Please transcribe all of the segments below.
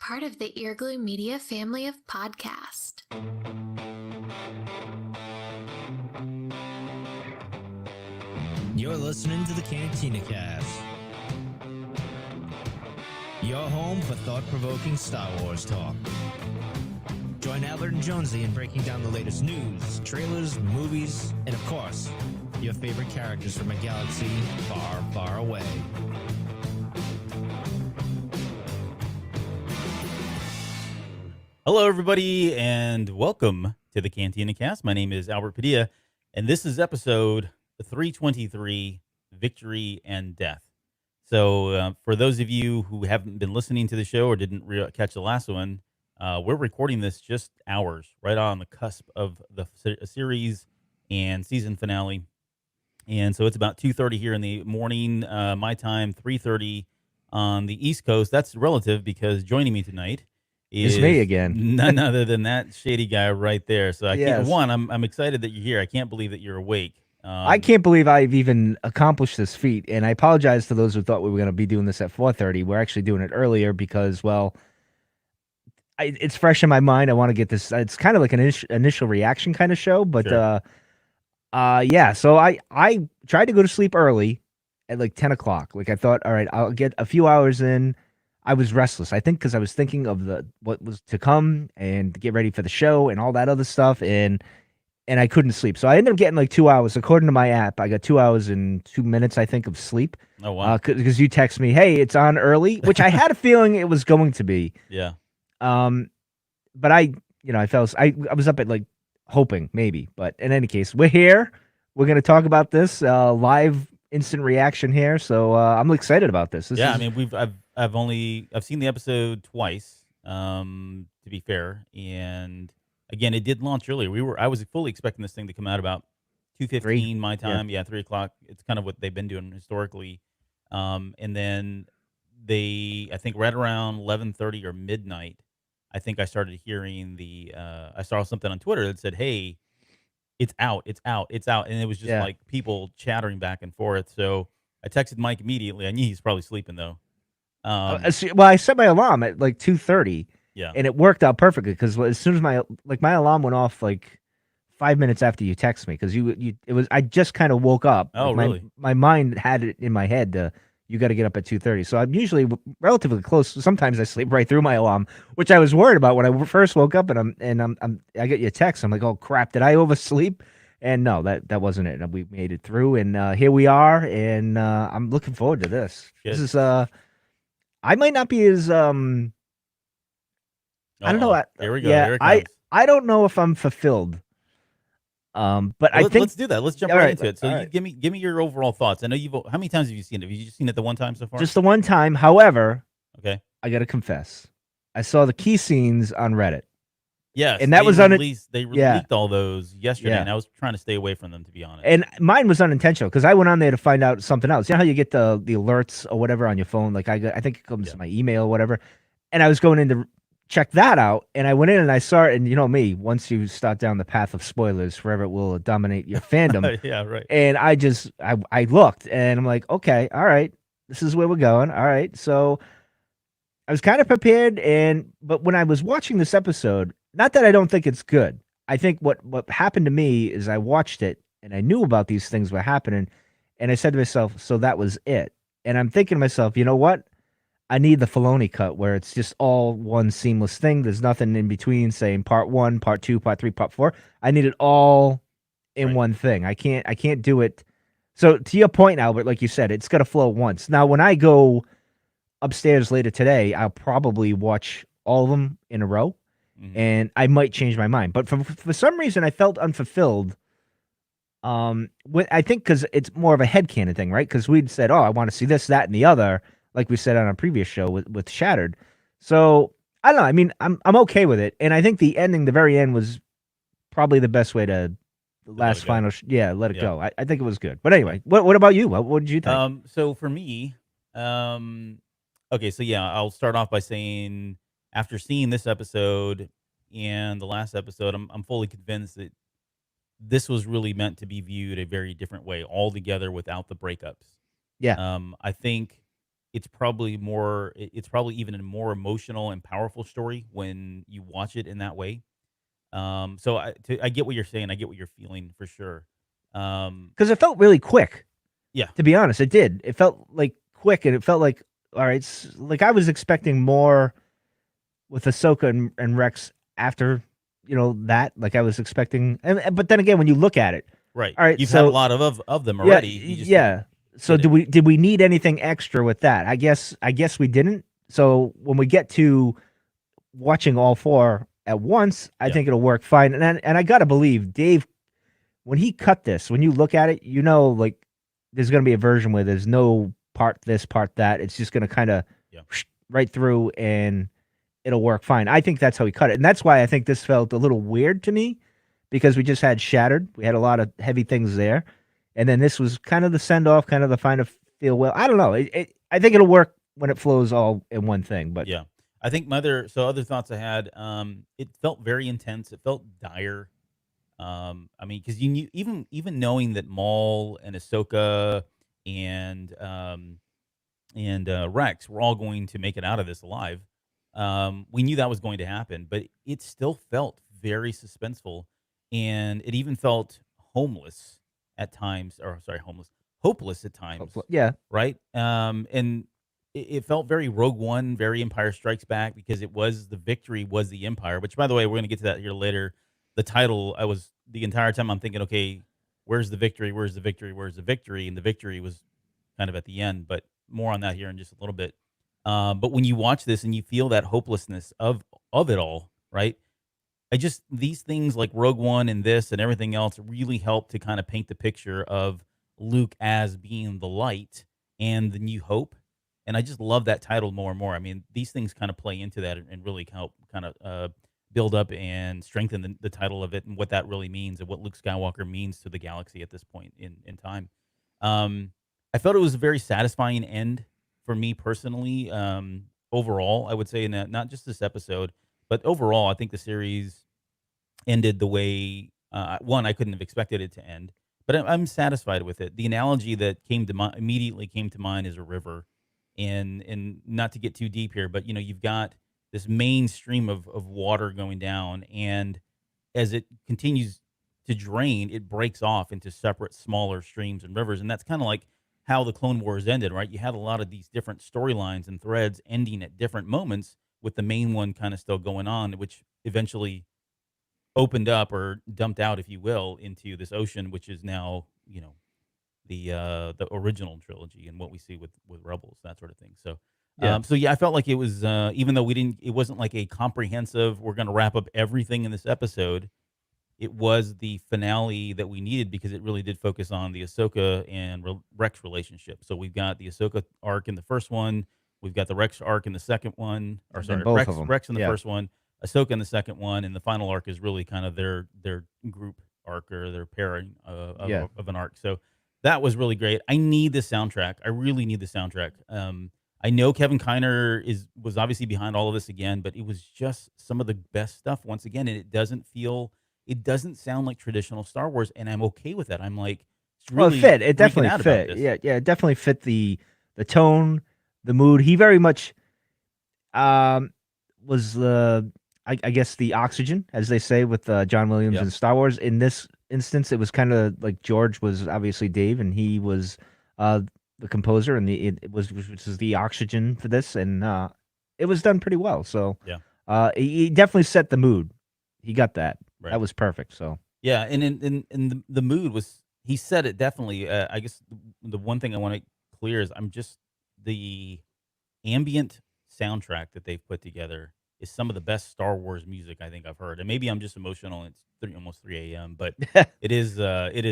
part of the Earglue Media family of podcast. You're listening to the Cantina Cast, your home for thought-provoking Star Wars talk. Join Albert and Jonesy in breaking down the latest news, trailers, movies, and of course, your favorite characters from a galaxy far, far away. Hello, everybody, and welcome to the Cantina Cast. My name is Albert Padilla, and this is episode 323, Victory and Death. So for those of you who haven't been listening to the show or didn't catch the last one, we're recording this just hours, right on the cusp of the series and season finale. And so it's about 2:30 here in the morning, my time, 3:30 on the East Coast. That's relative because joining me tonight is It's me again. none other than that shady guy right there. So I can't. Yes. One, I'm excited that you're here. I can't believe that you're awake. I can't believe I've even accomplished this feat, and I apologize to those who thought we were going to be doing this at 4:30. We're actually doing it earlier because, well, it's fresh in my mind. I want to get this. It's kind of like an initial reaction kind of show, but Sure. yeah. So I tried to go to sleep early at like 10 o'clock. Like I thought, all right, I'll get a few hours in. I was restless. I think because I was thinking of what was to come and get ready for the show and all that other stuff, and I couldn't sleep. So I ended up getting like 2 hours. According to my app, I got 2 hours and 2 minutes, I think, of sleep. Oh wow. Because you text me, hey, it's on early, which I had a feeling it was going to be. Yeah. But I was up at like hoping maybe. But in any case, we're here. We're gonna talk about this live instant reaction here. So I'm excited about this. Yeah. I mean, I've seen the episode twice. To be fair, and again, it did launch earlier. I was fully expecting this thing to come out about 2:15 my time. Yeah, 3 o'clock. It's kind of what they've been doing historically. And then I think right around 11:30 or midnight, I think I started hearing I saw something on Twitter that said, "Hey, it's out, it's out, it's out," and it was just Yeah. like people chattering back and forth. So I texted Mike immediately. I knew he's probably sleeping though. Well, I set my alarm at like 2:30. Yeah. And it worked out perfectly because as soon as my alarm went off like 5 minutes after you text me because I just kind of woke up. Oh, Like, really? My mind had it in my head. You got to get up at 2:30. So I'm usually relatively close. Sometimes I sleep right through my alarm, which I was worried about when I first woke up. And I get your text. I'm like, oh crap, did I oversleep? And no, that wasn't it. We made it through, and here we are. And I'm looking forward to this. Good. This is I might not be as I don't know. Here we go. Yeah, Here it comes. I don't know if I'm fulfilled. But I think Let's do that. Let's jump all right right, into it. So all you right. give me your overall thoughts. I know how many times have you seen it? Have you just seen it the one time so far? just the one time. However, Okay. I got to confess, I saw the key scenes on Reddit. Yes. And that was They yeah. leaked all those yesterday, Yeah. and I was trying to stay away from them, to be honest. And mine was unintentional because I went on there to find out something else. You know how you get the alerts or whatever on your phone? Like I think it comes to my email or whatever. And I was going in to check that out, and I went in and I saw it. And you know me, once you start down the path of spoilers, forever it will dominate your fandom. Yeah, right. And I looked and I'm like, okay, all right, this is where we're going. All right. So I was kind of prepared, but when I was watching this episode, not that I don't think it's good. I think what happened to me is I watched it and I knew about these things were happening, and I said to myself, so that was it. And I'm thinking to myself, you know what? I need the Filoni cut where it's just all one seamless thing. There's nothing in between saying part 1, part 2, part 3, part 4. I need it all in Right. one thing. I can't do it. So to your point, Albert, like you said, it's got to flow once. Now, when I go upstairs later today, I'll probably watch all of them in a row, Mhm. and I might change my mind. But for some reason, I felt unfulfilled. I think because it's more of a headcanon thing, right? Because we'd said, oh, I want to see this, that, and the other, like we said on a previous show with Shattered. So I don't know. I mean, I'm okay with it, and I think the ending, the very end, was probably the best way to the let last it go. final. Let it Yeah. go. I think it was good. But anyway, what about you? What did you think? So for me, okay, so yeah, I'll start off by saying after seeing this episode and the last episode, I'm fully convinced that this was really meant to be viewed a very different way altogether without the breakups. Yeah. I think it's probably more. It's probably even a more emotional and powerful story when you watch it in that way. So I get what you're saying. I get what you're feeling for sure. Um, because it felt really quick. yeah, To be honest, it did. It felt like quick, and it felt like all right. Like I was expecting more with Ahsoka and Rex after that. Like I was expecting, but then again, when you look at it, right. all right. You've had a So lot of them yeah, already. You just didn't yeah. So get it. did we need anything extra with that? I guess we didn't. So when we get to watching all four at once, I Yeah, think it'll work fine. And I gotta believe Dave when he cut this. When you look at it, like there's gonna be a version where there's no part this, part that. It's just gonna kind of yeah, right through, and it'll work fine. I think that's how he cut it, and that's why I think this felt a little weird to me because we just had Shattered. We had a lot of heavy things there, and then this was kind of the send off, kind of the final feel well. I don't know. I think it'll work when it flows all in one thing. But yeah. I think my other thoughts I had. It felt very intense. It felt dire. I mean, because you knew even knowing that Maul and Ahsoka and Rex were all going to make it out of this alive. We knew that was going to happen, but it still felt very suspenseful, and it even felt homeless at times, or sorry, homeless, hopeless at times, yeah, right? And it felt very Rogue One, very Empire Strikes Back, because it was the victory was the Empire. Which, by the way, we're going to get to that here later. The title, I was the entire time I'm thinking, okay, where's the victory? Where's the victory? Where's the victory? And the victory was kind of at the end, but more on that here in just a little bit. But when you watch this and you feel that hopelessness of it all, right? I just these things like Rogue One and this and everything else really help to kind of paint the picture of Luke as being the light and the new hope. And I just love that title more and more. I mean, these things kind of play into that and really help kind of build up and strengthen the title of it and what that really means and what Luke Skywalker means to the galaxy at this point in time. Um, I felt it was a very satisfying end for me personally. Overall, I would say, not just this episode, but overall, I think the series ended the way one I couldn't have expected it to end, but I'm satisfied with it. The analogy that came to mind immediately came to mind is a river, and not to get too deep here, but you've got this main stream of water going down, and as it continues to drain, it breaks off into separate, smaller streams and rivers. And that's kind of like how the Clone Wars ended, right? You had a lot of these different storylines and threads ending at different moments, with the main one kind of still going on, which eventually opened up or dumped out, if you will, into this ocean, which is now, the original trilogy and what we see with Rebels, that sort of thing. So, yeah. so yeah, I felt like it was, even though it wasn't like a comprehensive, we're going to wrap up everything in this episode. It was the finale that we needed because it really did focus on the Ahsoka and Rex relationship. So we've got the Ahsoka arc in the first one, we've got the Rex arc in the second one, or And then sorry, both of Rex them. Rex in the Yeah, first one, Ahsoka in the second one, and the final arc is really kind of their group arc or their pairing yeah. of an arc. So that was really great. I need the soundtrack. I really need the soundtrack. I know Kevin Kiner was obviously behind all of this again, but it was just some of the best stuff once again, and it doesn't sound like traditional Star Wars, and I'm okay with that. I'm like, it's Well, it really fit. It freaking definitely out about fit. this. Yeah, yeah. It definitely fit the tone, the mood. He very much um was I guess the oxygen, as they say with John Williams Yep. in Star Wars. In this instance, it was kind of like George was obviously Dave, and he was uh the composer, and it was which is the oxygen for this, and it was done pretty well. So Yeah. he definitely set the mood. He got that. Right. That was perfect. So Yeah, and in the mood was he said it definitely. I guess the one thing I want to clear is I'm just the ambient soundtrack that they've put together is some of the best Star Wars music I think I've heard. And maybe I'm just emotional and it's almost 3 a.m., but it is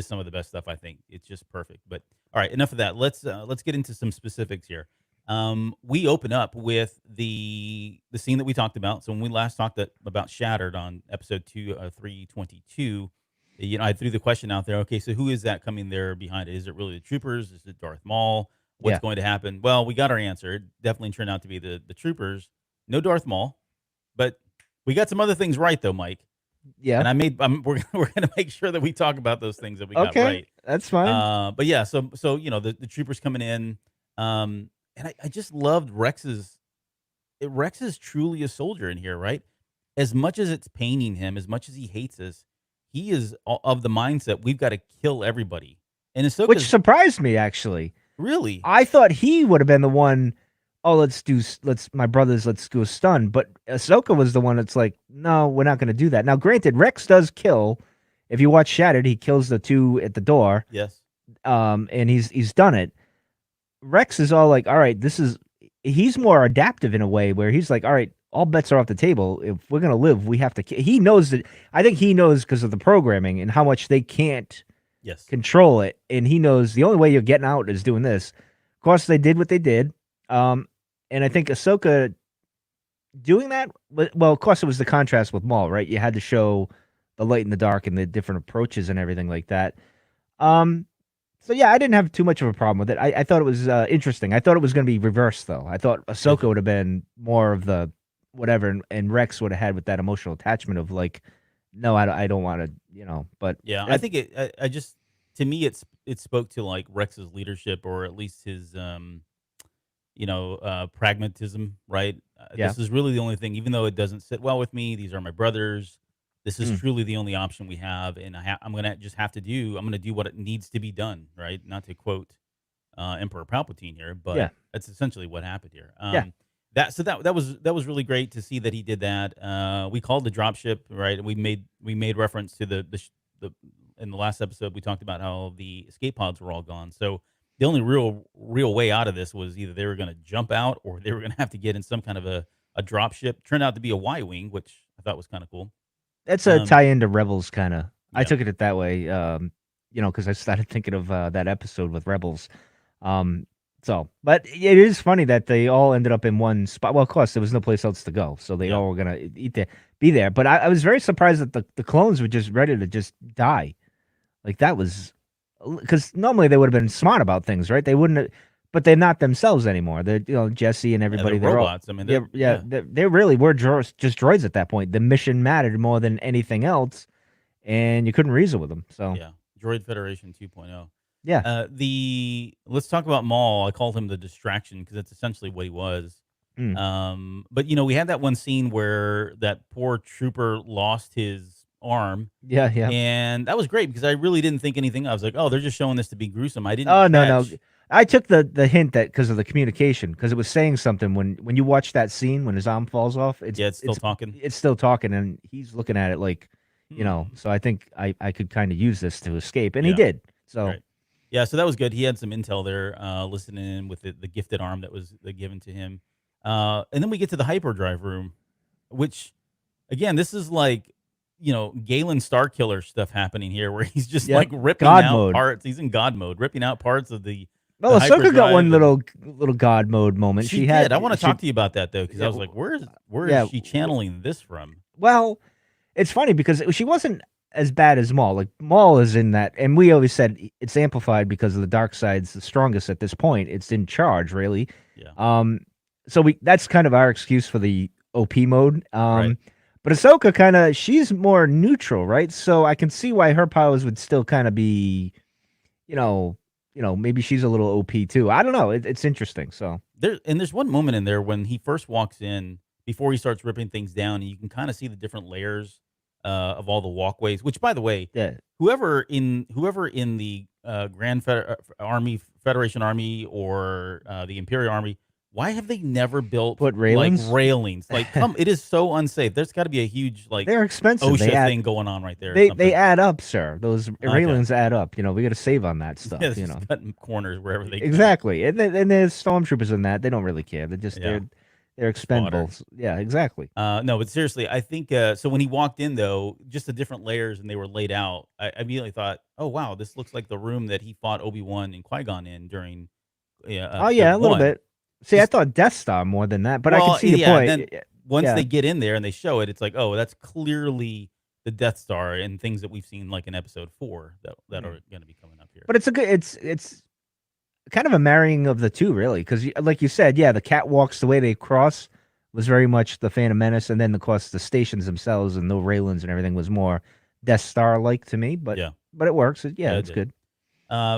some of the best stuff I think. It's just perfect. But all right, enough of that. Let's get into some specifics here. We open up with the scene that we talked about. So when we last talked about Shattered on episode 322, I threw the question out there. Okay, so who is that coming there behind it? Is it really the troopers? Is it Darth Maul? What's yeah, going to happen? Well, we got our answer. It definitely turned out to be the troopers. No Darth Maul, but we got some other things right though, Mike. yeah. And we're gonna make sure that we talk about those things that we got Okay, right. that's fine. But yeah, so the troopers coming in. And I just loved Rex is truly a soldier in here, right? As much as it's paining him, as much as he hates us, he is of the mindset we've got to kill everybody. And which Ahsoka's surprised me actually. really, I thought he would have been the one. Oh, let's my brothers, let's do a stun. But Ahsoka was the one that's like, no, we're not going to do that. Now, granted, Rex does kill. If you watch Shattered, he kills the two at the door. yes, And he's done it. Rex is all like, all right, he's more adaptive in a way where he's like, all right, all bets are off the table. If we're gonna live, we have to. He knows that. I think he knows because of the programming and how much they can't yes, control it, and he knows the only way you're getting out is doing this. Of course, they did what they did, and I think Ahsoka doing that. Well, of course, it was the contrast with Maul, right? You had to show the light and the dark and the different approaches and everything like that. So yeah, I didn't have too much of a problem with it. I thought it was interesting. I thought it was going to be reversed though. I thought Ahsoka would have been more of the whatever, and Rex would have had with that emotional attachment of like, no, I don't want to, But yeah. I think I just to me it spoke to like Rex's leadership or at least his pragmatism, right? Yeah. This is really the only thing, even though it doesn't sit well with me. These are my brothers. This is Mm. truly the only option we have, and I'm gonna just have to do. I'm gonna do what it needs to be done, right? Not to quote Emperor Palpatine here, but Yeah. that's essentially what happened here. Yeah. That was really great to see that he did that. We called the dropship, right? And we made reference to the in the last episode we talked about how the escape pods were all gone. So the only real way out of this was either they were going to jump out or they were going to have to get in some kind of a drop ship. Turned out to be a Y-wing, which I thought was kind of cool. It's a tie into Rebels kind of. I Yeah. took it that way, because I started thinking of that episode with Rebels. But it is funny that they all ended up in one spot. Well, of course, there was no place else to go, so they Yeah. all were gonna be there. But I was very surprised that the clones were just ready to just die. Like that was because normally they would have been smart about things, right? They wouldn't, but they're not themselves anymore. They're Jesse and everybody. They're They're all robots. I mean, they really were just droids at that point. The mission mattered more than anything else, and you couldn't reason with them. So yeah. Droid Federation 2.0. yeah. Let's talk about Maul. I called him the distraction because that's essentially what he was. Mm. But we had that one scene where that poor trooper lost his arm, Yeah, yeah. and that was great because I really didn't think anything. I was like, oh, they're just showing this to be gruesome. I didn't. Oh no. catch- I took the hint that because of the communication, because it was saying something when you watch that scene when his arm falls off. It's still talking. It's still talking, and he's looking at it like, So I think I could kind of use this to escape, and he Yeah. did. So Right. Yeah, so that was good. He had some intel there, listening in with the gifted arm that was given to him. And then we get to the hyperdrive room, which, again, this is like, Galen Starkiller stuff happening here, where he's just Yep. like ripping God out mode. parts. He's in God mode, ripping out parts of the. well, the Ahsoka got hyperdrive one and- little God mode moment. She had. did. I want to she- talk to you about that though, because Yeah, I was like, where yeah, is she channeling this from? Well, it's funny because she wasn't as bad as Maul. Like Maul is in that, and we always said it's amplified because of the dark side's the strongest at this point. It's in charge, really. Yeah. So that's kind of our excuse for the OP mode. Right. But Ahsoka she's more neutral, right? So I can see why her powers would still kind of be, maybe she's a little OP too. I don't know. It's interesting. So There's one moment in there when he first walks in before he starts ripping things down, and you can kind of see the different layers of all the walkways. Which, by the way, yeah, whoever in the Army Federation Army or the Imperial Army, why have they never built Put railings? Like railings? Like, it is so unsafe. There's got to be a huge they're expensive. OSHA They add, thing going on right there. or they something. add up, sir. Those railings add up. We got to save on that stuff. Yeah, it's just cutting corners wherever they can. Exactly. And there's stormtroopers in that. They don't really care. They're just Yeah. they're expendables. Yeah, exactly. No, but seriously, I think so. When he walked in, though, just the different layers and they were laid out, I immediately thought, "Oh wow, this looks like the room that he fought Obi-Wan and Qui-Gon in during." Oh yeah, a episode little 1. bit. See, I Just- thought Death Star more than that, but I Well, can see your yeah, point. then Once Yeah. they get in there and they show it, it's like, oh, that's clearly the Death Star and things that we've seen like in Episode 4 that are going to be coming up here. But it's a good. It's kind of a marrying of the two, really, because like you said, yeah, the catwalks, the way they cross was very much the Phantom Menace, and then of course the stations themselves and the railings and everything was more Death Star like to me. But Yeah. but it works. Yeah, it It's did. good.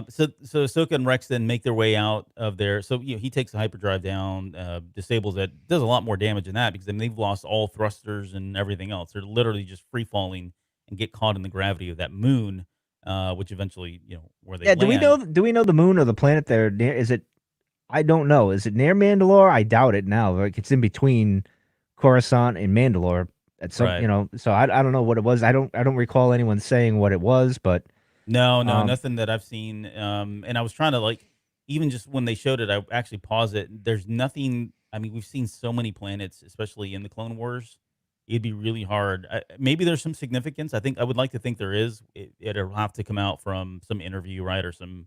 So Ahsoka and Rex then make their way out of there. So he takes the hyperdrive down, disables it, does a lot more damage than that because then they've lost all thrusters and everything else. They're literally just free falling and get caught in the gravity of that moon, which eventually where they Yeah, do we know land. the moon or the planet there near? Is it? I don't know. Is it near Mandalore? I doubt it now. Like it's in between Coruscant and Mandalore at some, Right. So I don't know what it was. I don't recall anyone saying what it was, but No, no, um nothing that I've seen. And I was trying to even just when they showed it, I actually paused it. There's nothing. I mean, we've seen so many planets, especially in the Clone Wars. It'd be really hard. Maybe there's some significance. I think I would like to think there is. It'll have to come out from some interview, right, or some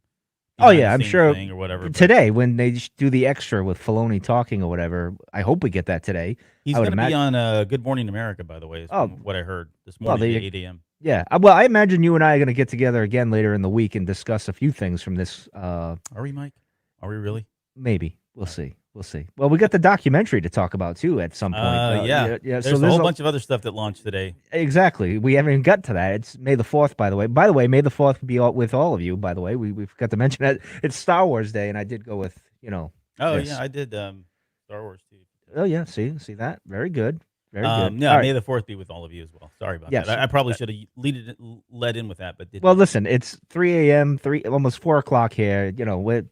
oh behind the yeah, I'm scenes sure thing or whatever. But today when they do the extra with Filoni talking or whatever, I hope we get that today. he's I would going to be imagine. on Good Morning America, by the way, is Oh, from what I heard this well, morning at they 8 a.m. yeah. Well, I imagine you and I are going to get together again later in the week and discuss a few things from this. Are we, Mike? Are we really? Maybe we'll All right. see. We'll see. Well, we got the documentary to talk about too at some point. Yeah. Yeah, yeah. So There's a there's whole bunch of other stuff that launched today. exactly. We haven't even got to that. It's May the 4th, by the way. By the way, May the 4th be with all of you. By the way, we forgot to mention that it's Star Wars Day, and I did go with Oh yeah, this. I did Star Wars too. Oh yeah, see that? Very good, very good. Yeah, All May right. the Fourth be with all of you as well. Sorry about that. Yes. I probably should have led in with that, but did Well, not. listen, it's 3 a.m., almost 4 o'clock here. Got me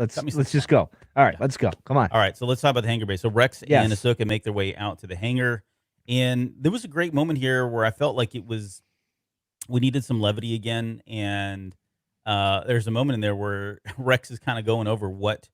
some Let's just slack. go. All right, Yeah. let's go. Come on. All right, so let's talk about the hangar base. So Rex and Yes. Ahsoka make their way out to the hangar, and there was a great moment here where I felt like we needed some levity again, and there's a moment in there where Rex is kind of going over what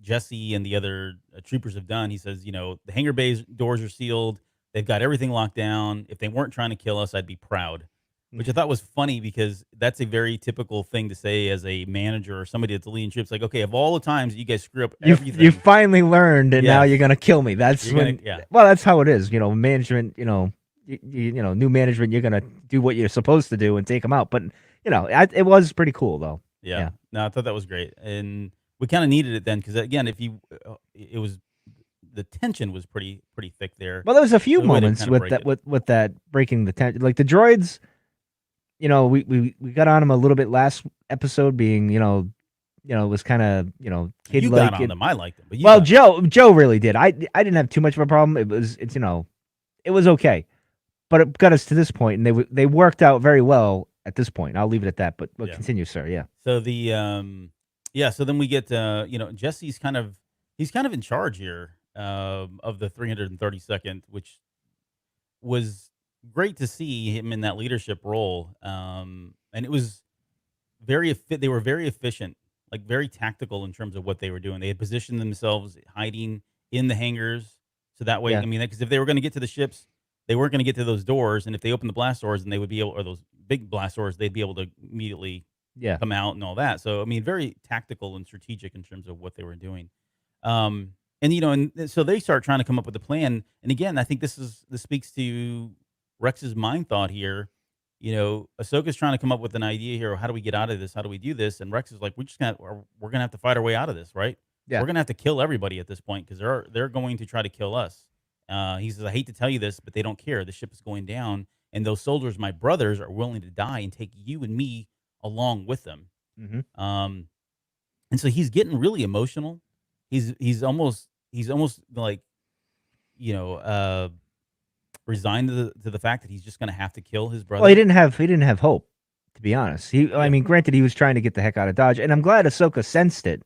Jesse and the other troopers have done. He says, the hangar bay's doors are sealed. They've got everything locked down. If they weren't trying to kill us, I'd be proud. Which I thought was funny because that's a very typical thing to say as a manager or somebody that's leading troops. Like, okay, of all the times you guys screw up You everything, finally learned, and now yes, you're gonna kill me. That's you're gonna, when. yeah, Well, that's how it is. Management. New management. You're gonna do what you're supposed to do and take them out. But it was pretty cool though. yeah. Yeah. No, I thought that was great, and we kind of needed it then because again, if you, it was the tension was pretty thick there. Well, there was a few So we had to moments kind of with break that it. with that breaking the tent. Like the droids. We got on him a little bit last episode, being it was kind of kid You got like. on them. I liked them, but you Well, got Joe really did. I didn't have too much of a problem. It was okay, but it got us to this point, and they worked out very well at this point. I'll leave it at that. But yeah. continue, sir. Yeah. So so then we get Jesse's he's kind of in charge here of the 332nd, which was great to see him in that leadership role. And it was they were very efficient, like very tactical in terms of what they were doing. They had positioned themselves hiding in the hangars. So that way, Yeah. I mean, because if they were going to get to the ships, they weren't going to get to those doors. And if they opened the blast doors, and they would be able, or those big blast doors, they'd be able to immediately Yeah. come out and all that. So, I mean, very tactical and strategic in terms of what they were doing. And so they start trying to come up with a plan. And again, I think this speaks to Rex's mind thought here. Ahsoka's trying to come up with an idea here. How do we get out of this? How do we do this? And Rex is like, we're gonna have to fight our way out of this, right? Yeah. We're gonna have to kill everybody at this point because they're going to try to kill us. He says, I hate to tell you this, but they don't care. The ship is going down, and those soldiers, my brothers, are willing to die and take you and me along with them. Mm-hmm. And so he's getting really emotional. He's almost like resigned to the fact that he's just going to have to kill his brother. Well, he didn't have hope, to be honest. I Yeah. mean, granted, he was trying to get the heck out of Dodge, and I'm glad Ahsoka sensed it,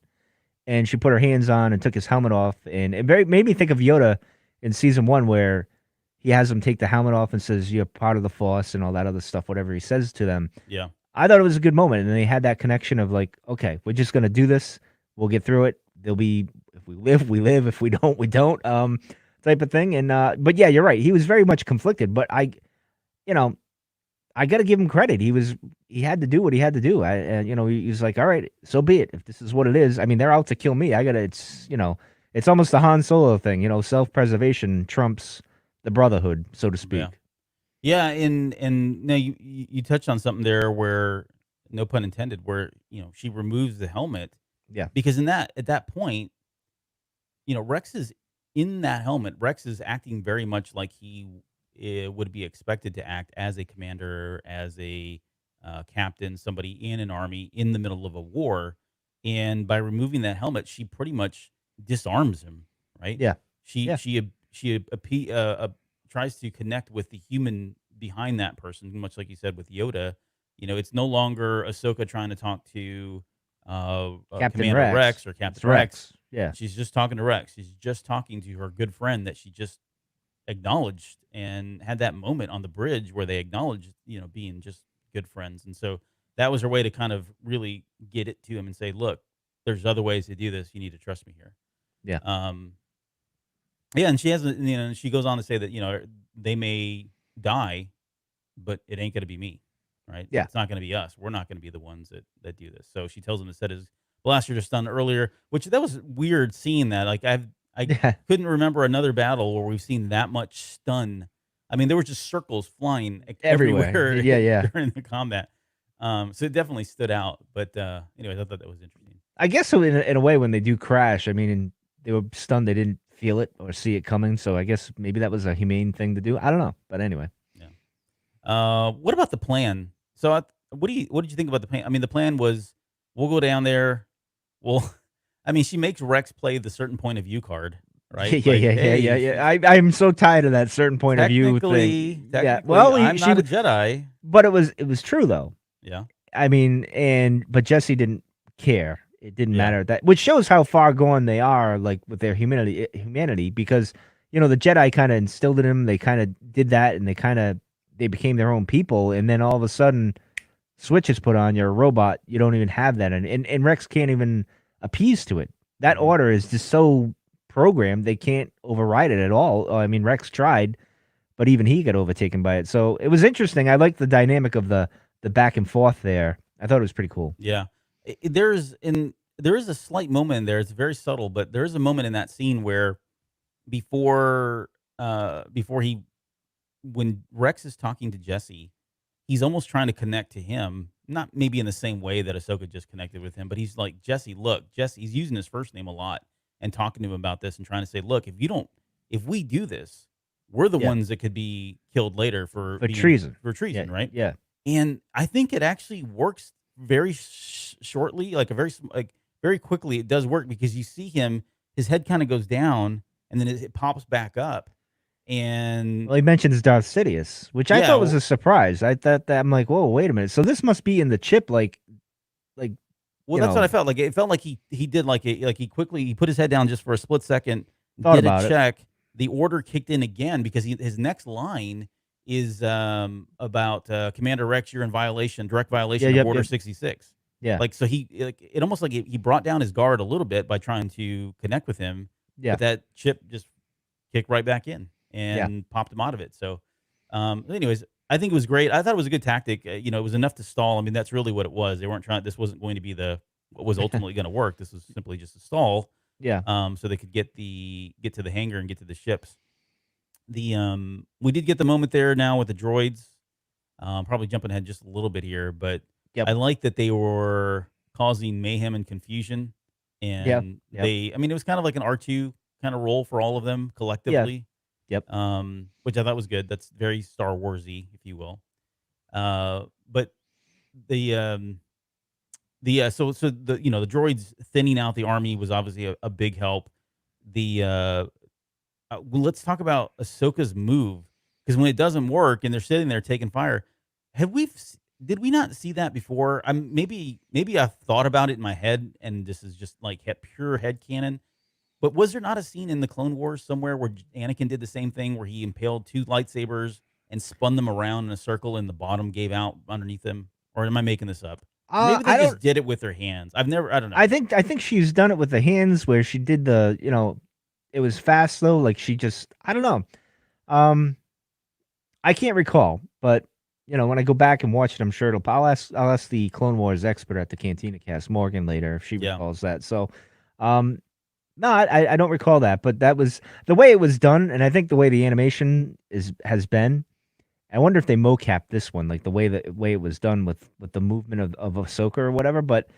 and she put her hands on and took his helmet off, and it made me think of Yoda in season 1, where he has him take the helmet off and says, "You're part of the Force," and all that other stuff, whatever he says to them. Yeah. I thought it was a good moment, and they had that connection of like, okay, we're just gonna do this. We'll get through it. There'll be, if we live, we live. If we don't, we don't. Type of thing. And but yeah, you're right. He was very much conflicted. But you know, I got to give him credit. He had to do what he had to do. He was like, all right, so be it. If this is what it is, I mean, they're out to kill me. It's almost the Han Solo thing. Self-preservation trumps the brotherhood, so to speak. Yeah, and now you touched on something there where, no pun intended, where she removes the helmet. Yeah. Because at that point, Rex is in that helmet. Rex is acting very much like he would be expected to act as a commander, as a captain, somebody in an army in the middle of a war, and by removing that helmet, she pretty much disarms him. Right? Yeah. She Yeah. she tries to connect with the human behind that person, much like you said with Yoda. It's no longer Ahsoka trying to talk to Captain Commander Rex. Rex or It's Captain Rex. Rex. Yeah. She's just talking to Rex. She's just talking to her good friend that she just acknowledged and had that moment on the bridge where they acknowledged, being just good friends. And so that was her way to kind of really get it to him and say, look, there's other ways to do this. You need to trust me here. Yeah. Um, yeah, and she has, she goes on to say that they may die, but it ain't gonna be me, right? Yeah. It's not gonna be us. We're not gonna be the ones that do this. So she tells him to set his blaster to stun earlier, which that was weird seeing that. Like I Yeah. couldn't remember another battle where we've seen that much stun. I mean, there were just circles flying Everywhere. everywhere Yeah. Yeah. during the combat. So it definitely stood out. But anyways, I thought that was interesting. I guess so in a way, when they do crash, I mean, they were stunned. They didn't feel it or see it coming. So I guess maybe that was a humane thing to do. I don't know. But anyway. Yeah. What about the plan? So, what did you think about the plan? I mean, the plan was we'll go down there. Well, I mean, she makes Rex play the certain point of view card, right? Yeah. Like, Yeah. hey, Yeah. Yeah. Yeah. I'm so tired of that certain point of view thing. Yeah. Technically, Well, I'm not a Jedi. but it was true though. Yeah, I mean, but Jesse didn't care. It didn't Yeah. matter, which shows how far gone they are, like with their humanity, because the Jedi kind of instilled in him. They kind of did that, and they became their own people. And then all of a sudden, switch is put on. You're a robot. You don't even have that, and Rex can't even appease to it. That Mhm. order is just so programmed. They can't override it at all. I mean, Rex tried, but even he got overtaken by it. So it was interesting. I liked the dynamic of the back and forth there. I thought it was pretty cool. yeah. There is a slight moment in there. It's very subtle, but there is a moment in that scene where before he when Rex is talking to Jesse, he's almost trying to connect to him, not maybe in the same way that Ahsoka just connected with him, but he's like, Jesse, look, Jesse, he's using his first name a lot and talking to him about this and trying to say, look, if we do this, we're the Yeah. ones that could be killed later for treason. For treason, Yeah, right? yeah. And I think it actually works very shortly, like very quickly. It does work because you see his head kind of goes down and then it pops back up. And Well, he mentions Darth Sidious, which I Yeah, thought was a surprise. I thought that I'm like, whoa, wait a minute. So this must be in the chip, like, well, you that's know, what I felt like. It felt like he did he put his head down just for a split second, Thought did about a it. check. The order kicked in again because his next line is about Commander Rex, you're in direct violation of yep, Order yep. 66. Yeah, Like so it almost like he brought down his guard a little bit by trying to connect with him, yeah, but that chip just kicked right back in and popped him out of it. So, anyways, I think it was great. I thought it was a good tactic. It was enough to stall. I mean, that's really what it was. They weren't trying. This wasn't going to be what was ultimately going to work. This was simply just a stall. yeah. So they could get to the hangar and get to the ships. We did get the moment there now with the droids. Probably jumping ahead just a little bit here, but Yep. I like that they were causing mayhem and confusion. And yep. I mean, it was kind of like an R2 kind of role for all of them collectively. Yep. Which I thought was good. That's very Star Warsy, if you will. But so the the droids thinning out the army was obviously a big help. Well, let's talk about Ahsoka's move because when it doesn't work and they're sitting there taking fire, did we not see that before? Maybe I thought about it in my head and this is just like pure head canon. But was there not a scene in the Clone Wars somewhere where Anakin did the same thing where he impaled two lightsabers and spun them around in a circle and the bottom gave out underneath them? Or am I making this up? Or maybe I they just don't. did it with their hands. I don't know. I think she's done it with the hands where she did the. It was fast though. Like she just. I don't know. I can't recall, but when I go back and watch it, I'm sure I'll ask the Clone Wars expert at the Cantina cast, Morgan, later if she Yeah. recalls that. So, no, I don't recall that, but that was the way it was done, and I think the way the animation has been. I wonder if they mocapped this one, like the way it was done with the movement of Ahsoka or whatever. But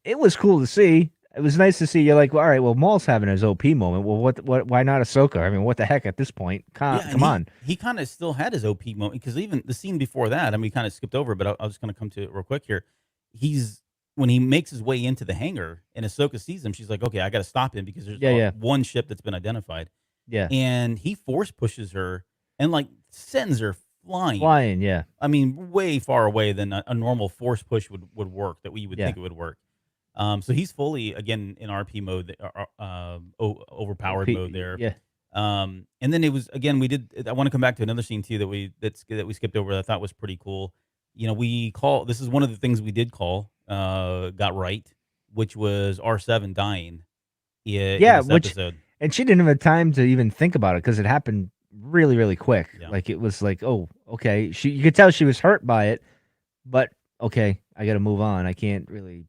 it was cool to see. it was nice to see. You're like, well, all right, well, Maul's having his OP moment. Well, what? Why not Ahsoka? I mean, what the heck at this point? Yeah, and Come on. he kind of still had his OP moment because even the scene before that, I mean, we kind of skipped over, but I was just going to come to it real quick here. He's when he makes his way into the hangar and Ahsoka sees him, she's like, okay, I got to stop him because there's Yeah. one ship that's been identified, Yeah. and he force pushes her and like sends her flying. Flying, yeah. I mean, way far away than a normal force push would work that we would think it would work. So he's fully again in RP mode, overpowered mode there. Yeah. And then it was again I want to come back to another scene too that we skipped over that I thought was pretty cool. You know, this is one of the things we did call got right, which was R7 dying. In this episode. And she didn't have time to even think about it because it happened really, really quick. Yeah. Like it was like, oh, okay. You could tell she was hurt by it, but okay, I got to move on. I can't really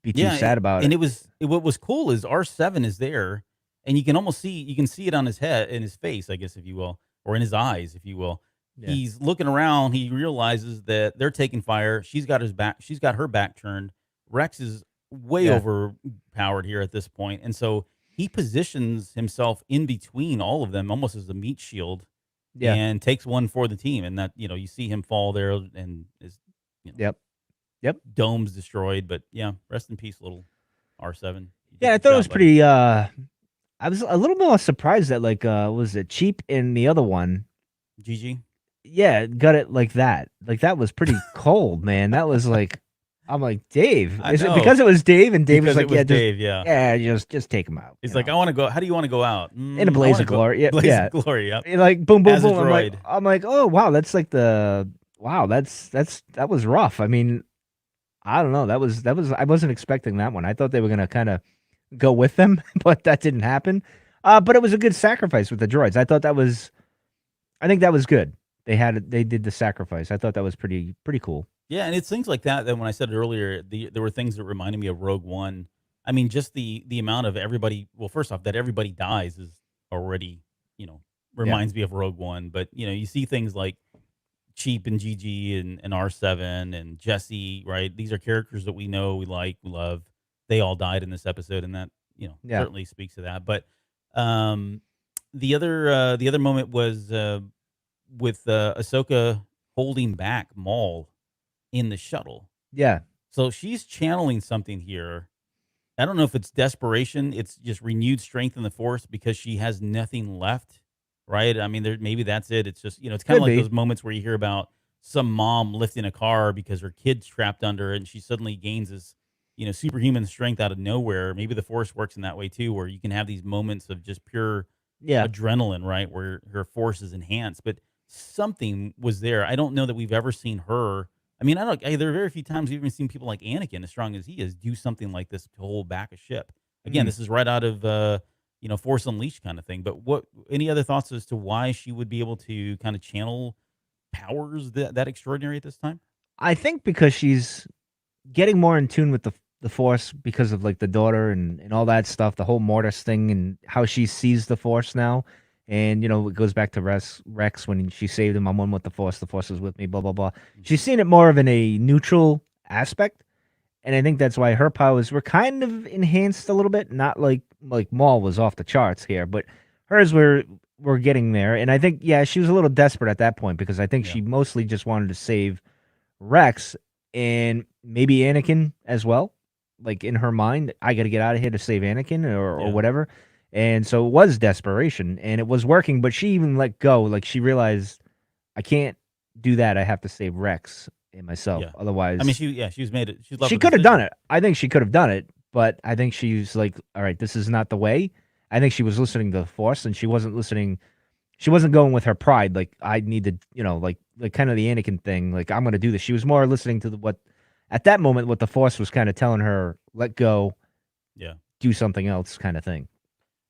be too sad about it. And what was cool is R7 is there, and you can see it on his head, in his face, I guess, if you will, or in his eyes, if you will. Yeah. He's looking around. He realizes that they're taking fire. She's got her back turned. Rex is way overpowered here at this point, and so he positions himself in between all of them, almost as a meat shield, and takes one for the team. And that, you see him fall there, and is, Yep. dome's destroyed. But yeah, rest in peace, little R7. Yeah, I thought it was pretty. I was a little more surprised that was it Cheap in the other one, GG. Yeah, got it like that. Like that was pretty cold, man. That was like. I'm like, Dave. Is it because it was Dave? And Dave was like, Dave, just take him out. He's like, I want to go. How do you want to go out? In a blaze of glory. Yeah, blaze of glory. Yeah. Like boom, boom, boom. I'm like, oh wow, that's like that was rough. I mean, I don't know. That was. I wasn't expecting that one. I thought they were gonna kind of go with them, but that didn't happen. But it was a good sacrifice with the droids. I think that was good. They did the sacrifice. I thought that was pretty cool. Yeah, and it's things like that when I said it earlier, there were things that reminded me of Rogue One. I mean, just the amount of everybody. Well, first off, that everybody dies is already, reminds me of Rogue One. But you see things like Cheap and GG and R7 and Jesse, right? These are characters that we know, we like, we love. They all died in this episode, and that certainly speaks to that. But the other moment was with Ahsoka holding back Maul in the shuttle. Yeah. So she's channeling something here. I don't know if it's desperation. It's just renewed strength in the Force because she has nothing left, right? I mean, maybe that's it. It's just, it's kind of like those moments where you hear about some mom lifting a car because her kid's trapped under it and she suddenly gains this, superhuman strength out of nowhere. Maybe the Force works in that way too, where you can have these moments of just pure adrenaline, right? Where her Force is enhanced. But something was there. I don't know that we've ever seen her. I mean, there are very few times we've even seen people like Anakin, as strong as he is, do something like this to hold back a ship. Again, this is right out of, Force Unleashed kind of thing. But any other thoughts as to why she would be able to kind of channel powers that extraordinary at this time? I think because she's getting more in tune with the Force because of like the daughter and all that stuff, the whole Mortis thing and how she sees the Force now. And, it goes back to Rex when she saved him. I'm one with the Force is with me, blah, blah, blah. She's seen it more of in a neutral aspect. And I think that's why her powers were kind of enhanced a little bit. Not like Maul was off the charts here, but hers were getting there. And I think, she was a little desperate at that point because I think she mostly just wanted to save Rex and maybe Anakin as well. Like in her mind, I got to get out of here to save Anakin or whatever. And so it was desperation, and it was working, but she even let go. Like, she realized, I can't do that. I have to save Rex and myself. Yeah. Otherwise... I mean, she's made it. She could have done it. I think she could have done it, but I think she's like, all right, this is not the way. I think she was listening to the Force, and she wasn't listening... She wasn't going with her pride, like, I need to, like kind of the Anakin thing, like, I'm going to do this. She was more listening to at that moment, what the Force was kind of telling her, let go, do something else kind of thing.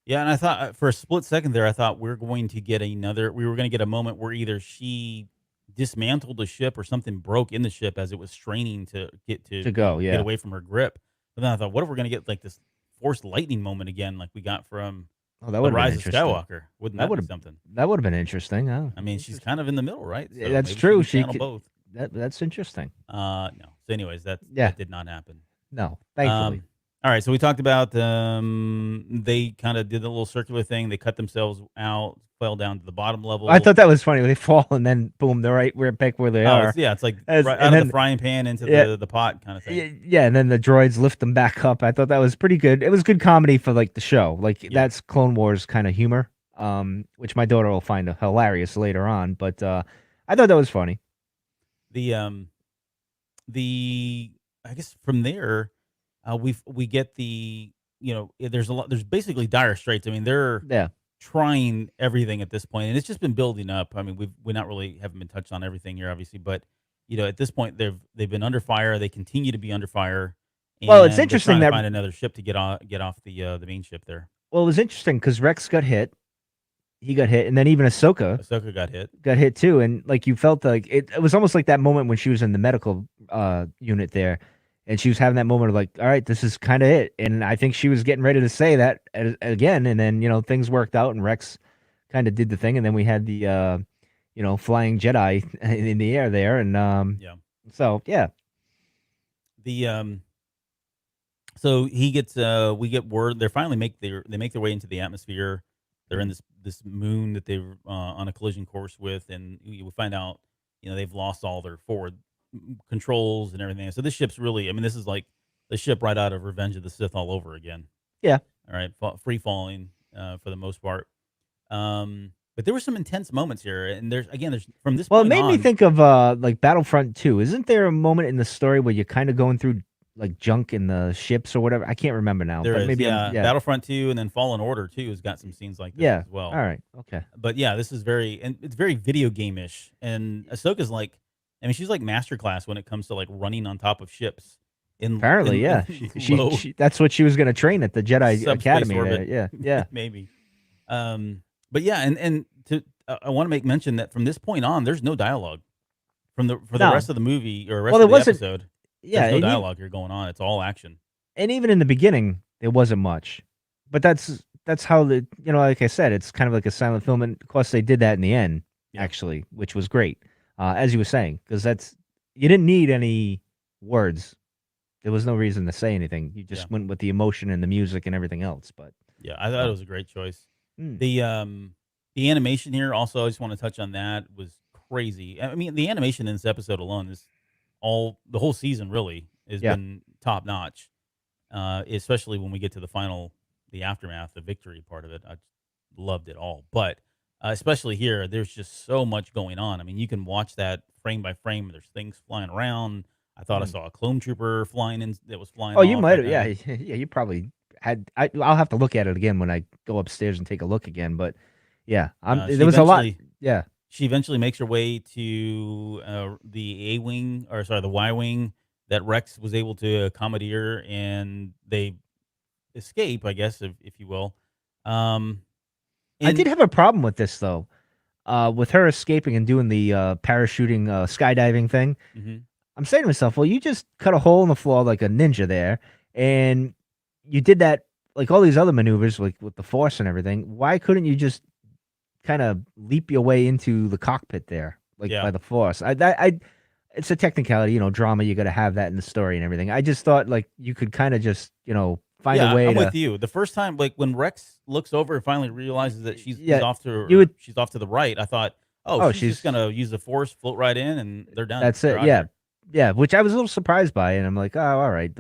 Yeah, and I thought for a split second there, I thought we were going to get a moment where either she dismantled the ship or something broke in the ship as it was straining to get away from her grip. But then I thought, what if we're going to get like this Force lightning moment again, like we got from the Rise of Skywalker? Wouldn't that be something? That would have been interesting. Huh? I mean, she's kind of in the middle, right? So that's true. She could both. That's interesting. No. So anyways, that did not happen. No, thankfully. All right, so we talked about they kind of did the little circular thing. They cut themselves out, fell down to the bottom I level. thought that was funny. They fall and then boom, they're right back where they Oh, are. it's like right And out of the then frying pan into yeah, the pot kind of thing. yeah, and then the droids lift them back up. I thought that was pretty good. It was good comedy for like the show. Like Yeah. that's Clone Wars kind of humor, which my daughter will find hilarious later on. But I thought that was funny. The the I guess from there, we get there's a lot. There's basically dire straits. I mean, they're Yeah. trying everything at this point, and it's just been building up. I mean, we not really haven't been touched on everything here, obviously, but at this point they've been under fire. They continue to be under fire, Well, it's and they're interesting trying to that find another ship to get off the main ship there. well, it was interesting because Rex got hit. He got hit, and then even Ahsoka Ahsoka got hit. got hit too. And like you felt like it was almost like that moment when she was in the medical unit there, and she was having that moment of like, all right, this is kind of it. And I think she was getting ready to say that again, and then things worked out, and Rex kind of did the thing, and then we had the flying Jedi in the air there, and Yeah. so yeah, The So he gets we get word they make their way into the atmosphere. They're in this moon that they're on a collision course with, and we find out they've lost all their forward controls and everything. So this ship's really, I mean, this is like the ship right out of Revenge of the Sith all over again. yeah. All right, free falling for the most part. But there were some intense moments here, and there's from this Well, it point made me on. think of like Battlefront 2. Isn't there a moment in the story where you're kind of going through like junk in the ships or whatever? I can't remember now, There but is, maybe yeah, yeah. Battlefront 2 and then Fallen Order 2 has got some scenes like this Yeah. as well. All right. Okay. But yeah, this is it's very video game-ish. And Ahsoka's like, I mean, she's like masterclass when it comes to like running on top of ships Apparently, yeah. low She that's what she was going to train at the Jedi subspace Academy orbit. there. Yeah. Yeah. Maybe. But yeah, and to I want to make mention that from this point on, there's no dialogue for the No. rest of the movie or rest Well, of it the wasn't episode. yeah, There's no and, dialogue here going on. It's all action. and even in the beginning there wasn't much. But that's how the like I said, it's kind of like a silent film, and of course they did that in the end Yeah. actually, which was great. As you were saying, because you didn't need any words. There was no reason to say anything. You just went with the emotion and the music and everything else. But Yeah, I thought it was a great choice. Mm. The animation here also, I just want to touch on that, was crazy. I mean, the animation in this episode alone is the whole season really has been top notch. Especially when we get to the aftermath, the victory part of it. I loved it all. But especially here, there's just so much going on. I mean, you can watch that frame by frame. There's things flying around. I thought I saw a clone trooper that was flying. Oh, you off might right have. now. Yeah, yeah. You probably had. I'll have to look at it again when I go upstairs and take a look again. But yeah, there was a lot. Yeah, she eventually makes her way to the the Y wing that Rex was able to commandeer, and they escape, I guess, if you will. I did have a problem with this though. With her escaping and doing the parachuting, skydiving thing. Mm-hmm. I'm saying to myself, well, you just cut a hole in the floor like a ninja there, and you did that like all these other maneuvers, like with the force and everything. Why couldn't you just kind of leap your way into the cockpit there, like by the force? It's a technicality, drama. You got to have that in the story and everything. I just thought like you could kind of just, find a way. I'm with you. The first time, like when Rex looks over and finally realizes that she's off to the right, I thought, she's just gonna use the force, float right in, and they're done. That's it. Yeah. Yeah, which I was a little surprised by, and I'm like, oh, all right,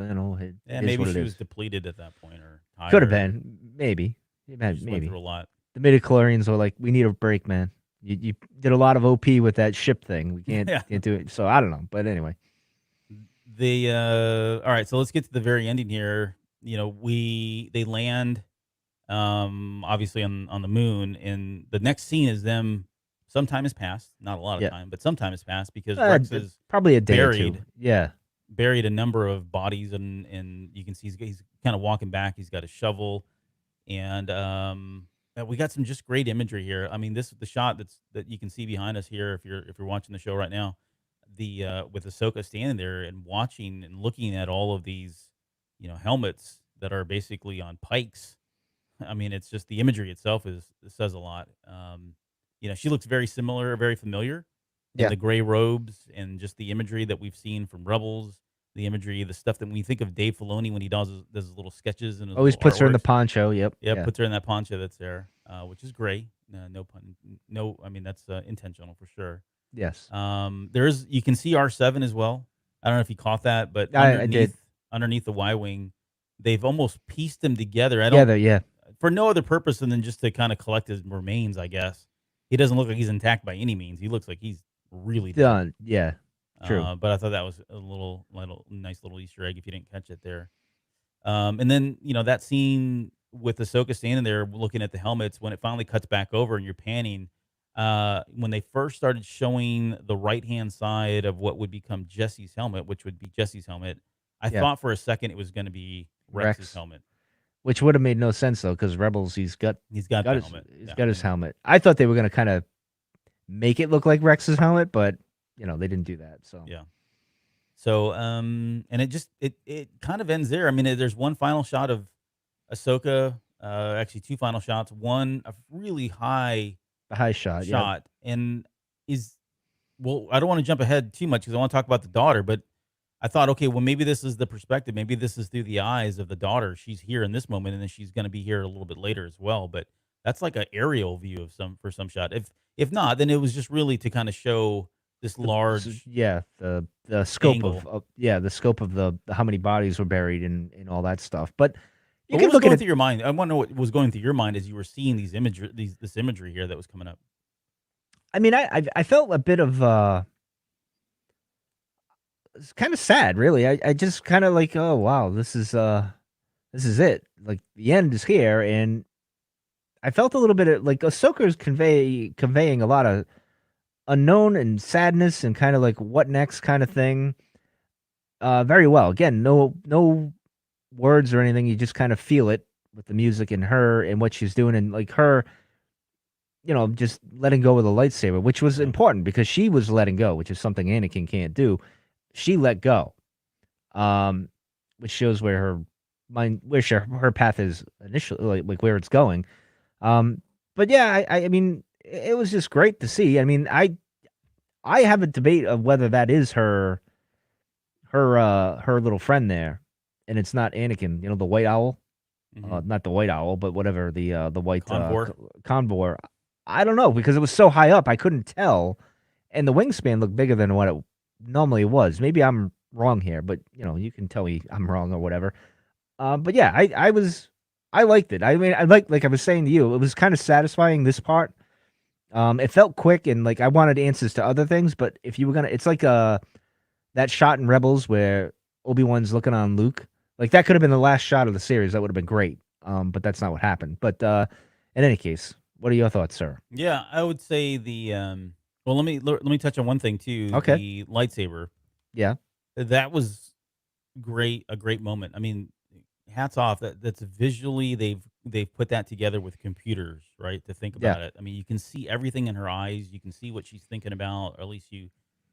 maybe she was depleted at that point, or tired. Could have been, maybe. Went through a lot. The midichlorians were like, we need a break, man. You did a lot of OP with that ship thing. We can't do it. So I don't know, but anyway. All right, so let's get to the very ending here. They land, obviously on the moon, and the next scene is them. Some time has passed, not a lot of time, but some time has passed because Rex is probably a day buried. or two. Yeah, buried a number of bodies, and you can see he's kind of walking back. He's got a shovel, and we got some just great imagery here. I mean, the shot that you can see behind us here, if you're watching the show right now, with Ahsoka standing there and watching and looking at all of these, helmets that are basically on pikes. I mean, it's just the imagery itself says a lot. She looks very similar, very familiar in the gray robes and just the imagery that we've seen from Rebels the imagery, the stuff that when you think of Dave Filoni when he does his little sketches and his Always little puts her in the artworks. poncho. Yep. Yeah, Yeah. puts her in that poncho that's there, which is great. No pun, no. I mean that's intentional for sure. Yes. There's you can see R7 as well. I don't know if you caught that, but I did. underneath the Y wing, they've almost pieced them together. I don't Together. Yeah. for no other purpose than just to kind of collect his remains. I guess he doesn't look like he's intact by any means. He looks like he's really dead. Done. Yeah. True. But I thought that was a little nice little Easter egg if you didn't catch it there. And then that scene with Ahsoka standing there looking at the helmets when it finally cuts back over and you're panning. When they first started showing the right hand side of what would become Jesse's helmet, which would be Jesse's helmet, I Yeah. thought for a second it was going to be Rex's Rex. helmet. Which would have made no sense though, because Rebels, he's got the his helmet. he's Yeah. got his helmet. I thought they were gonna kind of make it look like Rex's helmet, but they didn't do that. So Yeah. So, and it kind of ends there. I mean, there's one final shot of Ahsoka, actually two final shots. One a really high the high shot. Yeah. shot, and is well, I don't want to jump ahead too much because I want to talk about the daughter, but I thought, okay, well, maybe this is the perspective. Maybe this is through the eyes of the daughter. She's here in this moment, and then she's going to be here a little bit later as well. But that's like an aerial view of some shot. If not, then it was just really to kind of show this large The scope angle. the scope of the how many bodies were buried and all that stuff. But you But can what was look going at through it. your mind? I want to know what was going through your mind as you were seeing this imagery here that was coming up. I mean, I felt a bit of it's kind of sad, really. I just kind of like, oh wow, this is it. Like the end is here, and I felt a little bit of like Ahsoka's conveying a lot of unknown and sadness and kind of like what next kind of thing. Very well. Again, no words or anything. You just kind of feel it with the music and her and what she's doing and like her, just letting go of the lightsaber, which was Yeah. important because she was letting go, which is something Anakin can't do. She let go, which shows where her mind, her path is initially, like where it's going. But yeah, I mean, it was just great to see. I mean, I have a debate of whether that is her little friend there, and it's not Anakin. The white owl, Mhm. not the white owl, but whatever the white Convor. convor. I don't know because it was so high up, I couldn't tell, and the wingspan looked bigger than what it normally was. Maybe I'm wrong here, but you can tell me I'm wrong or whatever. But yeah, I liked it. I mean, I like I was saying to you, it was kind of satisfying this part. It felt quick and like I wanted answers to other things, but if you were gonna, it's like that shot in Rebels where Obi-Wan's looking on Luke. Like that could have been the last shot of the series. That would have been great. But that's not what happened. But in any case, what are your thoughts, sir? Yeah, I would say the well, let me touch on one thing too. Okay. The lightsaber. Yeah. That was a great moment. I mean, hats off. That's visually they've put that together with computers, right? To think about Yeah. it. I mean, you can see everything in her eyes. You can see what she's thinking about, or at least it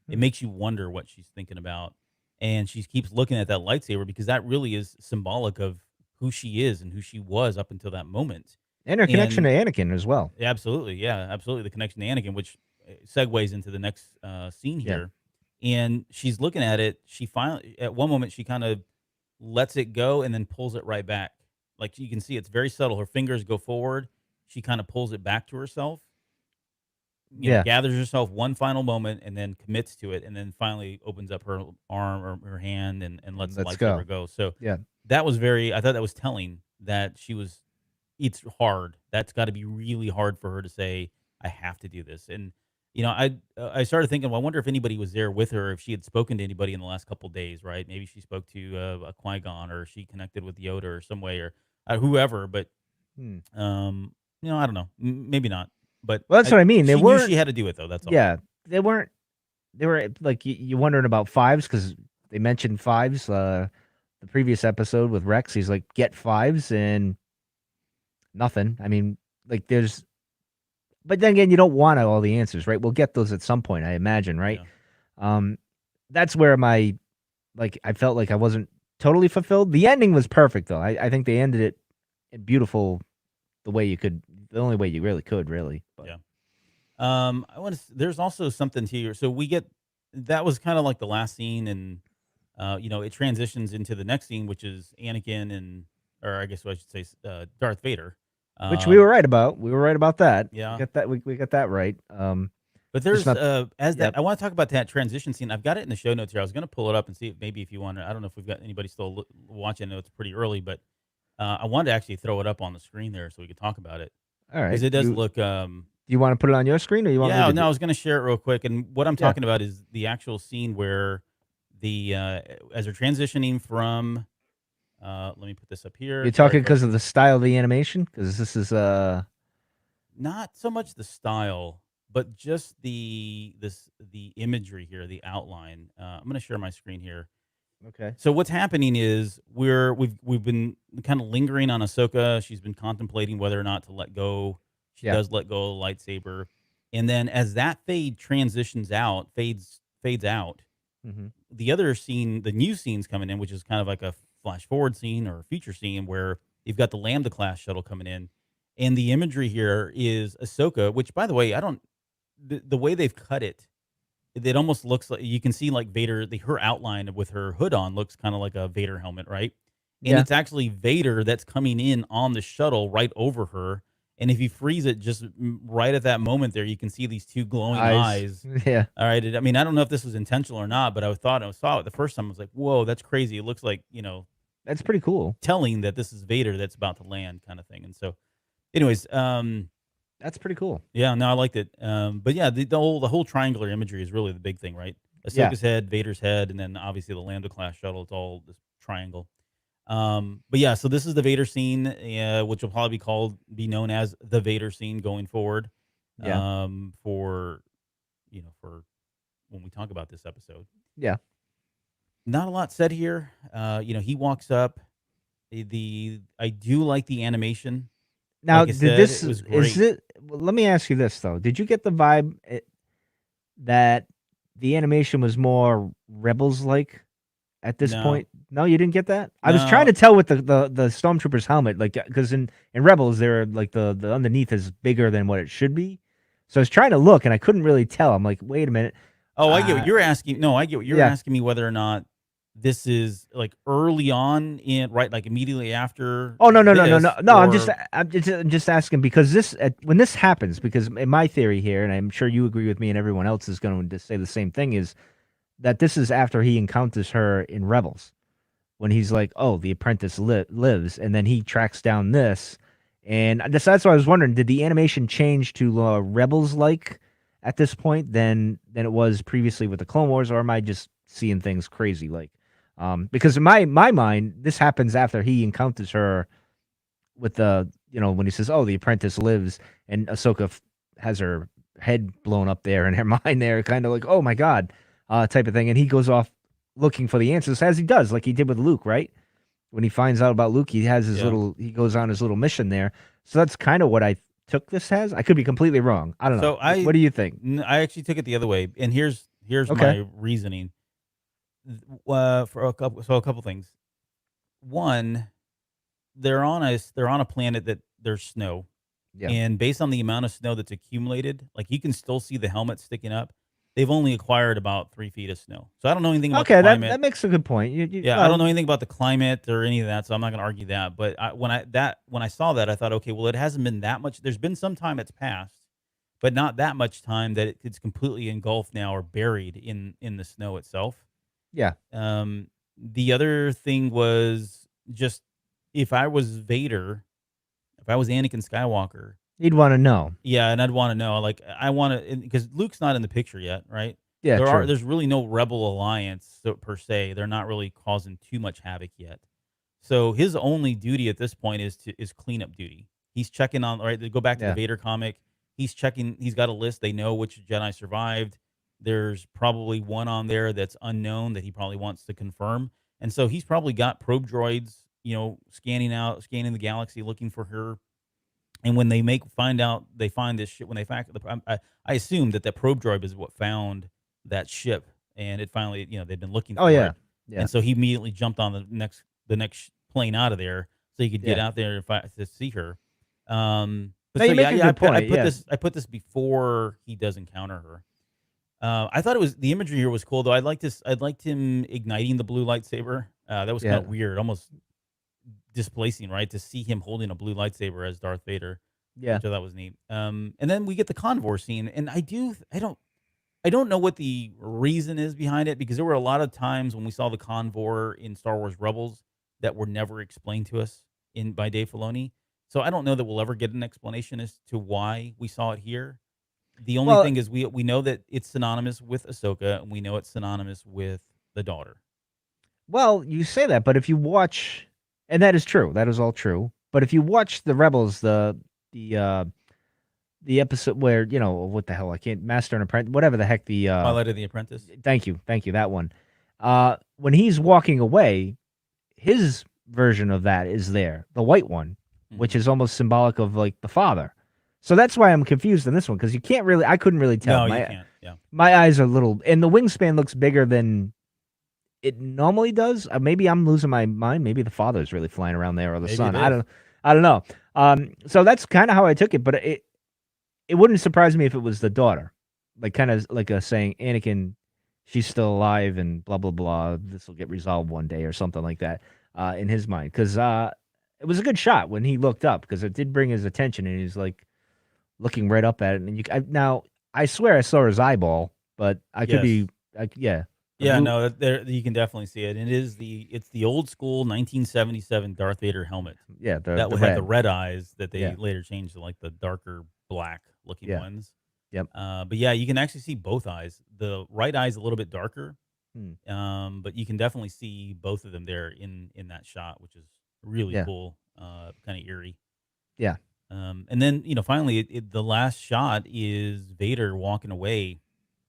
Hmm. makes you wonder what she's thinking about. And she keeps looking at that lightsaber because that really is symbolic of who she is and who she was up until that moment. And her connection And to Anakin as well. absolutely, yeah, absolutely. The connection to Anakin, which segues into the next scene Yeah. here, and she's looking at it. She finally, at one moment, she kind of lets it go and then pulls it right back. Like you can see, it's very subtle. Her fingers go forward. She kind of pulls it back to herself. Yeah. Gathers herself one final moment and then commits to it, and then finally opens up her arm or her hand and lets the Let's lightsaber go. go. So Yeah. that was very. I thought that was telling that she was it's hard. That's got to be really hard for her to say, "I have to do this." And I started thinking, well, I wonder if anybody was there with her, if she had spoken to anybody in the last couple of days, right? Maybe she spoke to a Qui-Gon, or she connected with Yoda, or some way, or whoever. But Hmm. I don't know. Maybe not. But Well, that's what I mean. They she knew weren't. she had to do it, though. That's all. Yeah, they weren't. They were like you wondering about fives because they mentioned fives. The previous episode with Rex, he's like, "Get fives," and nothing. I mean, like there's. But then again, you don't want all the answers, right? We'll get those at some point, I imagine, right? Yeah. That's where I felt like I wasn't totally fulfilled. The ending was perfect, though. I think they ended it beautiful, the only way you really could, really. But Yeah. I want to. There's also something here. So we get that was kind of like the last scene, and it transitions into the next scene, which is Anakin or I guess what I should say, Darth Vader. Which we were right about. We were right about that. We Yeah. got that. We got that right. But Just there's not. I want to talk about that transition scene. I've got it in the show notes here. I was going to pull it up and see if you want to. I don't know if we've got anybody still watching. I know it's pretty early, but I wanted to actually throw it up on the screen there so we could talk about it All right. because it does Do look. you want to put it on your screen, or you want me Yeah, to no, do? I was going to share it real quick, and what I'm Yeah. talking about is the actual scene where the as they're transitioning from. Let me put this up here. You're Sorry, talking because folks. of the style of the animation, because this is Not so much the style, but just the imagery here, the outline. I'm going to share my screen here. okay. So what's happening is we've been kind of lingering on Ahsoka. She's been contemplating whether or not to let go. She Yeah. does let go of the lightsaber, and then as that fades out. Mm-hmm. The other scene, the new scene's coming in, which is kind of like a flash forward scene or a future scene where you've got the Lambda class shuttle coming in, and the imagery here is Ahsoka. Which, by the way, I don't the way they've cut it, it almost looks like you can see like Vader, her outline with her hood on looks kind of like a Vader helmet, right? And Yeah. it's actually Vader that's coming in on the shuttle right over her. And if you freeze it just right at that moment there, you can see these two glowing eyes. Yeah. All right. I mean, I don't know if this was intentional or not, but I saw it the first time. I was like, whoa, that's crazy. It looks like, That's pretty cool. telling that this is Vader that's about to land kind of thing. And so, anyways, That's pretty cool. yeah, no, I liked it. But yeah, the whole triangular imagery is really the big thing, right? Yeah. Ahsoka's head, Vader's head, and then obviously the Lambda class shuttle. It's all this triangle. But yeah, so this is the Vader scene, which will probably be known as the Vader scene going forward. Yeah. For when we talk about this episode, Yeah. not a lot said here. He walks up. I do like the animation. Now, Like I did said, this it was is great. it? Well, let me ask you this though: did you get the vibe that the animation was more Rebels like at this No, point? No, you didn't get that. I was trying no. to tell with the stormtrooper's helmet, like because in Rebels, they're like the underneath is bigger than what it should be. So I was trying to look, and I couldn't really tell. I'm like, wait a minute. Oh, I get what you're asking. No, I get what you're Yeah. asking me whether or not this is like early on like immediately after Oh no no no no this, no no! or I'm just asking because when this happens, because in my theory here, and I'm sure you agree with me, and everyone else is going to say the same thing, is that this is after he encounters her in Rebels, when he's like, "Oh, the apprentice lives," and then he tracks down this, and that's why I was wondering: did the animation change to Rebels like at this point than it was previously with the Clone Wars, or am I just seeing things crazy like? Because in my mind, this happens after he encounters her with when he says, "Oh, the apprentice lives," and Ahsoka has her head blown up there in her mind there, kind of like, "Oh my god," type of thing, and he goes off looking for the answers as he does, like he did with Luke, right? When he finds out about Luke, he has yeah. he goes on his little mission there. So that's kind of what I took this as. I could be completely wrong. I don't know. So What do you think? I actually took it the other way, and here's Okay. my reasoning. For a couple things. One, they're on a planet that there's snow. Yeah. And based on the amount of snow that's accumulated, like you can still see the helmet sticking up. They've only acquired about 3 feet of snow. So I don't know anything about the Okay, that climate. makes a good point. Yeah, I don't know anything about the climate or any of that, so I'm not going to argue that. But when I saw that, I thought, okay, well, it hasn't been that much. There's been some time it's passed, but not that much time that it's completely engulfed now or buried in the snow itself. Yeah. The other thing was just if I was Vader, if I was Anakin Skywalker, You'd want to know. yeah, and I'd want to know, like, I want to, because Luke's not in the picture yet, right? Yeah, true. There's really no Rebel alliance per se. They're not really causing too much havoc yet. So his only duty at this point is cleanup duty. He's checking on, right. They go back to the Yeah. Vader comic. He's checking. He's got a list. They know which Jedi survived. There's probably one on there that's unknown that he probably wants to confirm. And so he's probably got probe droids, scanning the galaxy, looking for her. And when they find this ship, when they fact, I assume that probe droid is what found that ship, and it finally, they've been looking Oh for yeah. it, Yeah. and so he immediately jumped on the next plane out of there, so he could get Yeah. out there to see her. But No, so you make yeah, a yeah, good point. I put Yeah. this before he does encounter her. I thought the imagery here was cool though. I'd liked him igniting the blue lightsaber. That was kind Yeah, of weird, almost displacing, right? To see him holding a blue lightsaber as Darth Vader, yeah. which I thought was neat. And then we get the convor scene, and I don't know what the reason is behind it because there were a lot of times when we saw the convor in Star Wars Rebels that were never explained to us in by Dave Filoni. So I don't know that we'll ever get an explanation as to why we saw it here. The only Well, thing is we know that it's synonymous with Ahsoka, and we know it's synonymous with the daughter. well, you say that, but if you watch, and that is true, that is all true. But if you watch the Rebels, the uh the episode where what the hell I can't Master and Apprentice, whatever the heck the Twilight of the Apprentice. thank you, that one. When he's walking away, his version of that is there, the white one, which Mhm. is almost symbolic of like the father. So that's why I'm confused in this one because I couldn't really tell. No, you can't. Yeah. My eyes are little, and the wingspan looks bigger than it normally does. Maybe I'm losing my mind. Maybe the father's really flying around there or the Maybe it son. is. I don't know. So that's kind of how I took it, but it wouldn't surprise me if it was the daughter, like kind of like a saying, Anakin, she's still alive, and blah blah blah. This will get resolved one day, or something like that, in his mind. Because it was a good shot when he looked up, because it did bring his attention, and he's like looking right up at it. And now I swear I saw his eyeball, but I could Yes. be, yeah, the Yeah, blue, no, there you can definitely see it. And it's the old school 1977 Darth Vader helmet yeah, that the had the red, red eyes that they yeah, later changed to like the darker black looking yeah, ones. yep. But yeah, you can actually see both eyes. The right eye is a little bit darker, Hmm. but you can definitely see both of them there in that shot, which is really Yeah, cool, kind of eerie. yeah. And then finally, the last shot is Vader walking away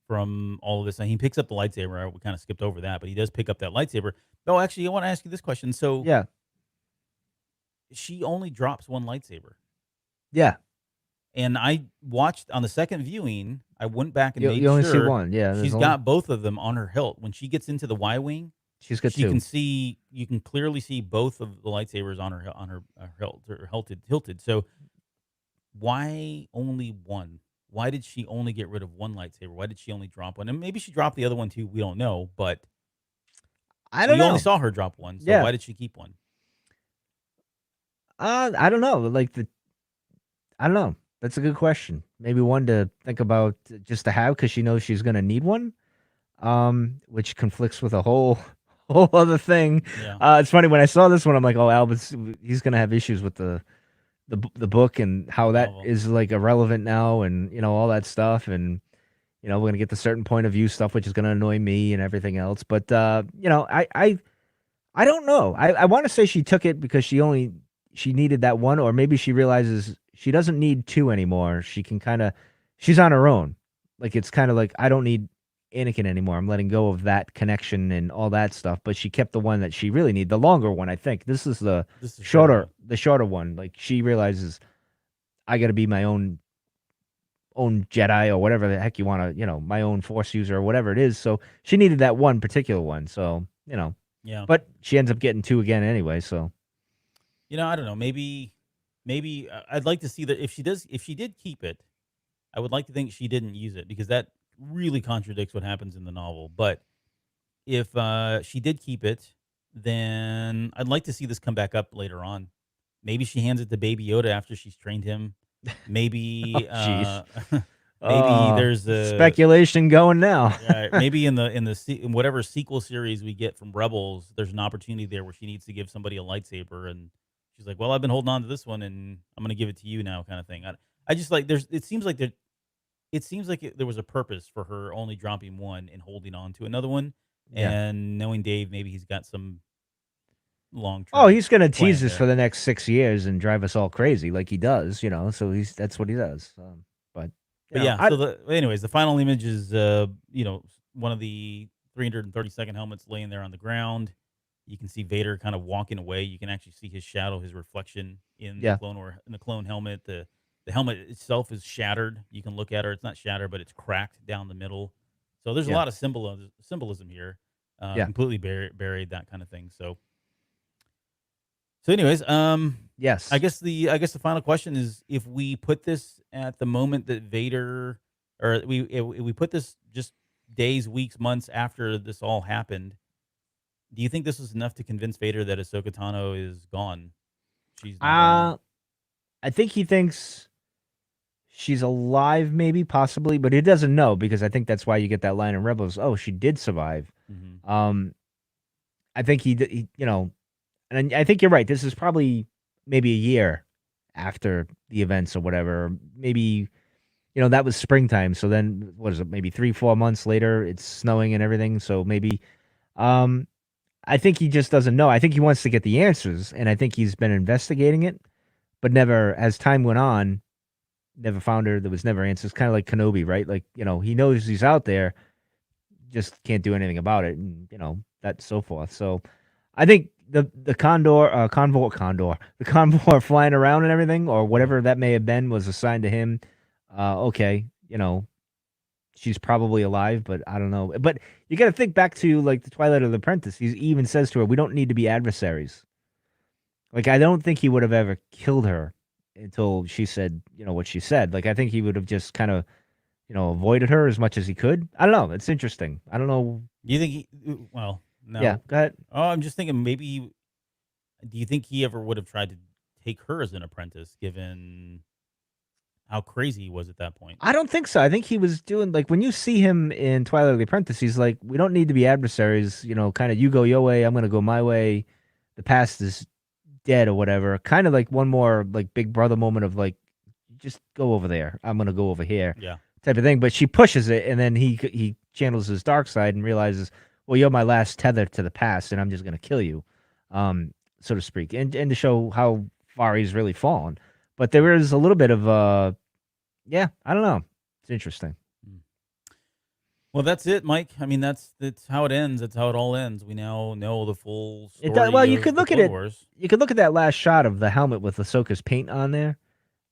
from all of this, and he picks up the lightsaber. We kind of skipped over that, but he does pick up that lightsaber. Oh, actually, I want to ask you this question. So Yeah, she only drops one lightsaber, yeah. and I watched on the second viewing. I went back and You made only see sure one. Yeah, there's she's only got both of them on her hilt. When she gets into the Y wing, she's got she two. can see. You can clearly see both of the lightsabers on her hilt or hilted. So why only one? Why did she only get rid of one lightsaber? Why did she only drop one? And maybe she dropped the other one too. We don't know, but I don't we only know. saw her drop one. So Yeah. why did she keep one? I don't know. I don't know. That's a good question. Maybe one to think about, just to have, because she knows she's gonna need one. Which conflicts with a whole whole other thing. Yeah, It's funny when I saw this one, I'm like, oh, Albert's he's gonna have issues with the book, and the how that novel. is like irrelevant now, and all that stuff, and we're gonna get the certain point of view stuff, which is gonna annoy me and everything else. But I don't know. I want to say she took it because she needed that one, or maybe she realizes she doesn't need two anymore. She can she's on her own. Like, it's kind of like, I don't need Anakin anymore. I'm letting go of that connection and all that stuff. But she kept the one that she really needed, the longer one. I think this is This is short one. the shorter one. Like, she realizes, I got to be my own Jedi, or whatever the heck you want to, my own Force user, or whatever it is. So she needed that one particular one. So, Yeah, but she ends up getting two again anyway. So I don't know. Maybe I'd like to see that if she did keep it, I would like to think she didn't use it because that really contradicts what happens in the novel. But if she did keep it, then I'd like to see this come back up later on. Maybe she hands it to Baby Yoda after she's trained him. oh, Maybe jeez. maybe Oh, there's a speculation going now. yeah, maybe in whatever sequel series we get from Rebels, there's an opportunity there where she needs to give somebody a lightsaber, and she's like, "Well, I've been holding on to this one, and I'm going to give it to you now," kind of thing. I just like there's it seems like there was a purpose for her only dropping one and holding on to another one, Yeah. and knowing Dave, maybe he's got some long Oh, term he's gonna plan tease us there. for the next 6 years and drive us all crazy like he does, So that's what he does. But But yeah, I so anyways, the final image is one of the 332nd helmets laying there on the ground. You can see Vader kind of walking away. You can actually see his shadow, his reflection in yeah, the clone helmet. The helmet itself is shattered. You can look at her; it's not shattered, but it's cracked down the middle. So there's a yeah, lot of symbolism here, yeah, completely buried, that kind of thing. So, anyways, yes, I guess the final question is if we put this at the moment that Vader, or if we put this just days, weeks, months after this all happened, do you think this was enough to convince Vader that Ahsoka Tano is gone? She's not around. I think he thinks she's alive, maybe, possibly, but he doesn't know because I think that's why you get that line in Rebels. Oh, she did survive. Mm-hmm. I think he and I think you're right. This is probably maybe a year after the events or whatever. Maybe that was springtime. So then, what is it? Maybe 3-4 months later, it's snowing and everything. So maybe, um, I think he just doesn't know. I think he wants to get the answers, and I think he's been investigating it, but never, as time went on, never found her. There was never answers. Kind of like Kenobi, right? Like he knows he's out there, just can't do anything about it, and that so forth. So, I think the the convoy flying around and everything, or whatever that may have been, was assigned to him. Okay, she's probably alive, but I don't know. But you got to think back to like the Twilight of the Apprentice. He even says to her, "We don't need to be adversaries." Like I don't think he would have ever killed her until she said, what she said. Like I think he would have just kind of, avoided her as much as he could. I don't know. It's interesting. I don't know. Do you think he? Well, no. Yeah, go ahead. Oh, I'm just thinking maybe. Do you think he ever would have tried to take her as an apprentice, given how crazy he was at that point? I don't think so. I think he was doing like when you see him in Twilight of the Apprentice, he's like, we don't need to be adversaries. Kind of you go your way, I'm gonna go my way. The past is dead or whatever. Kind of like one more like big brother moment of like, just go over there. I'm gonna go over here. Yeah. Type of thing. But she pushes it, and then he channels his dark side and realizes, well, you're my last tether to the past, and I'm just gonna kill you, so to speak, and to show how far he's really fallen. But there is a little bit of yeah, I don't know. It's interesting. Well, that's it, Mike. I mean, that's how it ends. That's how it all ends. We now know the full story. It does, well, you of could the look at Clone it. Wars. You could look at that last shot of the helmet with Ahsoka's paint on there,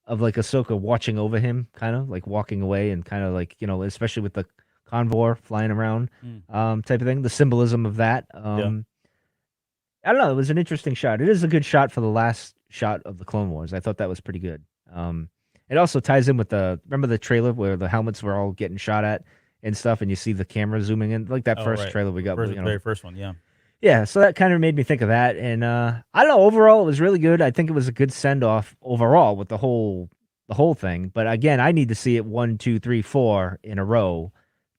of like Ahsoka watching over him, kind of like walking away, and kind of like especially with the convoy flying around, type of thing. The symbolism of that. I don't know. It was an interesting shot. It is a good shot for the last shot of the Clone Wars. I thought that was pretty good. It also ties in with remember the trailer where the helmets were all getting shot at and stuff, and you see the camera zooming in, like that first right. trailer we got. Very first one, yeah. Yeah, so that kind of made me think of that, and I don't know. Overall, it was really good. I think it was a good send off overall with the whole thing. But again, I need to see it 1, 2, 3, 4 in a row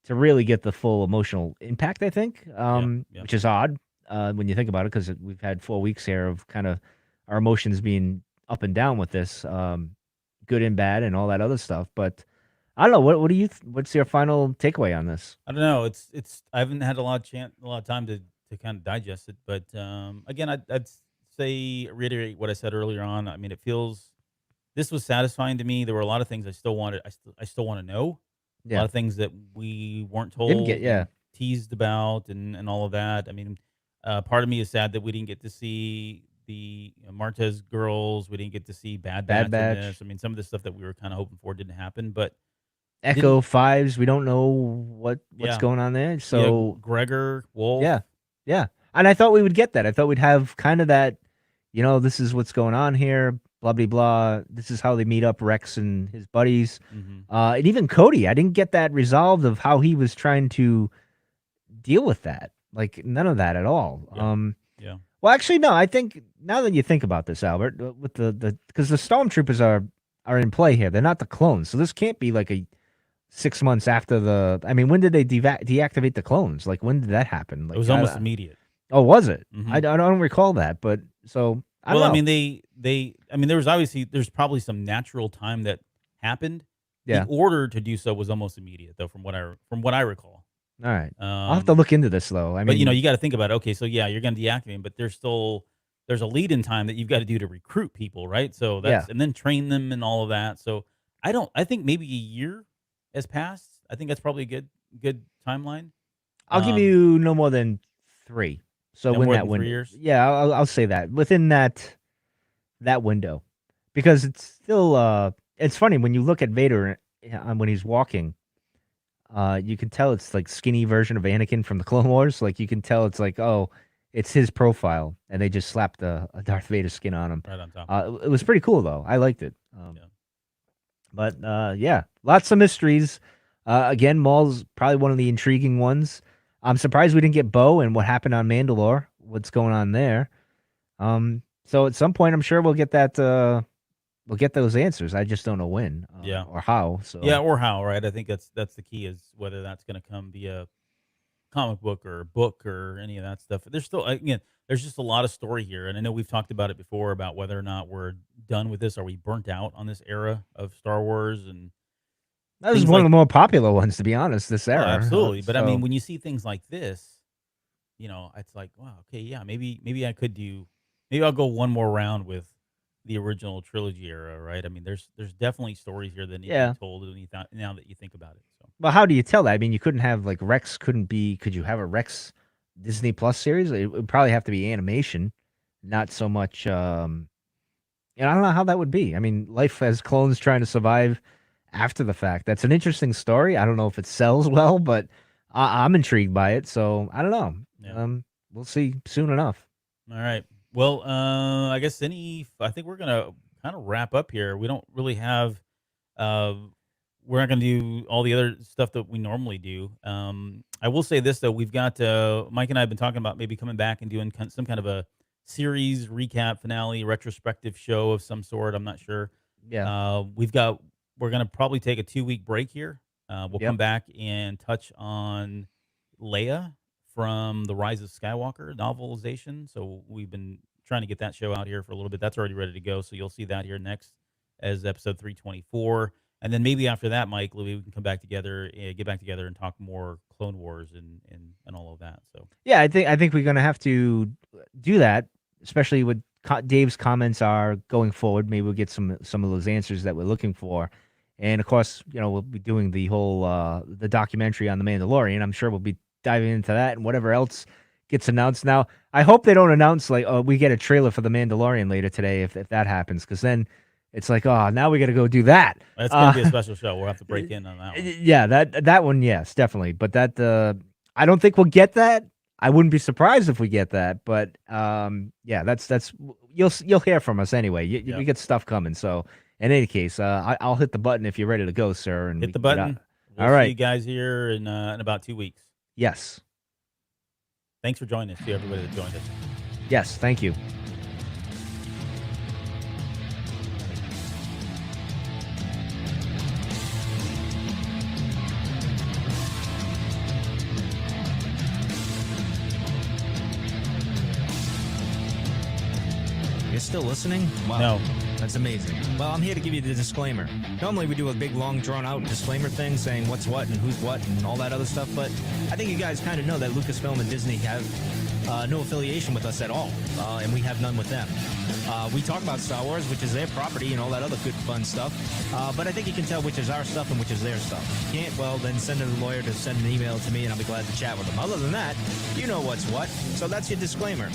to really get the full emotional impact. I think, which is odd when you think about it, because we've had 4 weeks here of kind of our emotions being up and down with this, good and bad, and all that other stuff. But I don't know. What do you? What's your final takeaway on this? I don't know. It's. I haven't had a lot of time to kind of digest it. But again, I'd say reiterate what I said earlier on. I mean, this was satisfying to me. There were a lot of things I still wanted. I still want to know. A lot of things that we weren't told. Didn't get, teased about, and all of that. I mean, part of me is sad that we didn't get to see the Martez girls. We didn't get to see Bad Batch. In this. I mean, some of the stuff that we were kind of hoping for didn't happen. But Echo 5s, we don't know what's going on there. So Gregor, Wolf. Yeah. And I thought we would get that. I thought we'd have kind of that, this is what's going on here, blah, blah, blah. This is how they meet up, Rex and his buddies. And even Cody, I didn't get that resolved of how he was trying to deal with that. Like, none of that at all. Yeah. Well, actually, no. I think, now that you think about this, Albert, with because the stormtroopers are in play here. They're not the clones. So this can't be like 6 months after I mean, when did they deactivate the clones? Like, when did that happen? Like, it was almost immediate. Oh, was it? I don't recall that, but so I don't know. I mean, I mean, there's probably some natural time that happened. Yeah. The order to do so was almost immediate, though, from what I recall. All right. I'll have to look into this, though. I mean, but you got to think about it. Okay, so yeah, you're going to deactivate them, but there's a lead in time that you've got to do to recruit people, right? So and then train them and all of that. So I think maybe a year has passed. I think that's probably a good timeline. I'll give you no more than 3. So when that window, 3 years? Yeah, I'll say that within that window, because it's still it's funny when you look at Vader when he's walking. You can tell it's like skinny version of Anakin from the Clone Wars. Like you can tell it's like, oh, it's his profile, and they just slapped a Darth Vader skin on him. Right on top. It was pretty cool though. I liked it. But yeah, lots of mysteries. Again, Maul's probably one of the intriguing ones. I'm surprised we didn't get Bo and what happened on Mandalore. What's going on there? So at some point, I'm sure we'll get that. We'll get those answers. I just don't know when, Yeah. or how. So Yeah, or how, right? I think that's the key, is whether that's going to come via comic book or any of that stuff. There's still, again, there's just a lot of story here, and I know we've talked about it before about whether or not we're done with this. Are we burnt out on this era of Star Wars and that was things one of like? the more popular ones, to be honest. This Oh, era, absolutely. But I mean, so when you see things like this, it's like, wow, okay, yeah, maybe I could do, maybe I'll go one more round with the original trilogy era, right? I mean, there's definitely stories here that need to yeah. be told when now that you think about it. So Well, how do you tell that? I mean, you couldn't have like Rex. Couldn't be. Could you have a Rex Disney Plus series? It would probably have to be animation, not so much. And I don't know how that would be. I mean, life as clones trying to survive after the fact. That's an interesting story. I don't know if it sells well, but I'm intrigued by it. So I don't know. yeah. We'll see soon enough. All right. Well, I guess I think we're gonna kind of wrap up here. We don't really have, uh, we're not gonna do all the other stuff that we normally do. I will say this though, we've got Mike and I have been talking about maybe coming back and doing some kind of a series recap, finale, retrospective show of some sort. I'm not sure. Yeah. We're gonna probably take a 2 week break here. We'll Yep. come back and touch on Leia from the Rise of Skywalker novelization. So we've been trying to get that show out here for a little bit. That's already ready to go. So you'll see that here next as episode 324. And then maybe after that, Mike, Louis, we can come back together, get back together and talk more Clone Wars and all of that. So Yeah, I think we're gonna have to do that, especially with Dave's comments are going forward. Maybe we'll get some of those answers that we're looking for, and of course, we'll be doing the whole the documentary on the Mandalorian. I'm sure we'll be diving into that and whatever else gets announced. Now, I hope they don't announce like, oh, we get a trailer for the Mandalorian later today if that happens, because then it's like, oh, now we got to go do that. that's going to be a special show. We'll have to break in on that one. Yeah, that one, yes, definitely. But that I don't think we'll get that. I wouldn't be surprised if we get that. But yeah, that's you'll hear from us anyway. We get stuff coming. So in any case, I'll hit the button if you're ready to go, sir. And Hit the button. We'll All right. see you guys here in about 2 weeks. Yes. Thanks for joining us, to everybody that joined us. Yes. Thank you. You're still listening? Wow. No. That's amazing. Well, I'm here to give you the disclaimer. Normally we do a big, long, drawn-out disclaimer thing saying what's what and who's what and all that other stuff, but I think you guys kind of know that Lucasfilm and Disney have no affiliation with us at all, and we have none with them. We talk about Star Wars, which is their property, and all that other good, fun stuff, but I think you can tell which is our stuff and which is their stuff. If you can't, well, then send a lawyer to send an email to me, and I'll be glad to chat with them. Other than that, you know what's what, so that's your disclaimer.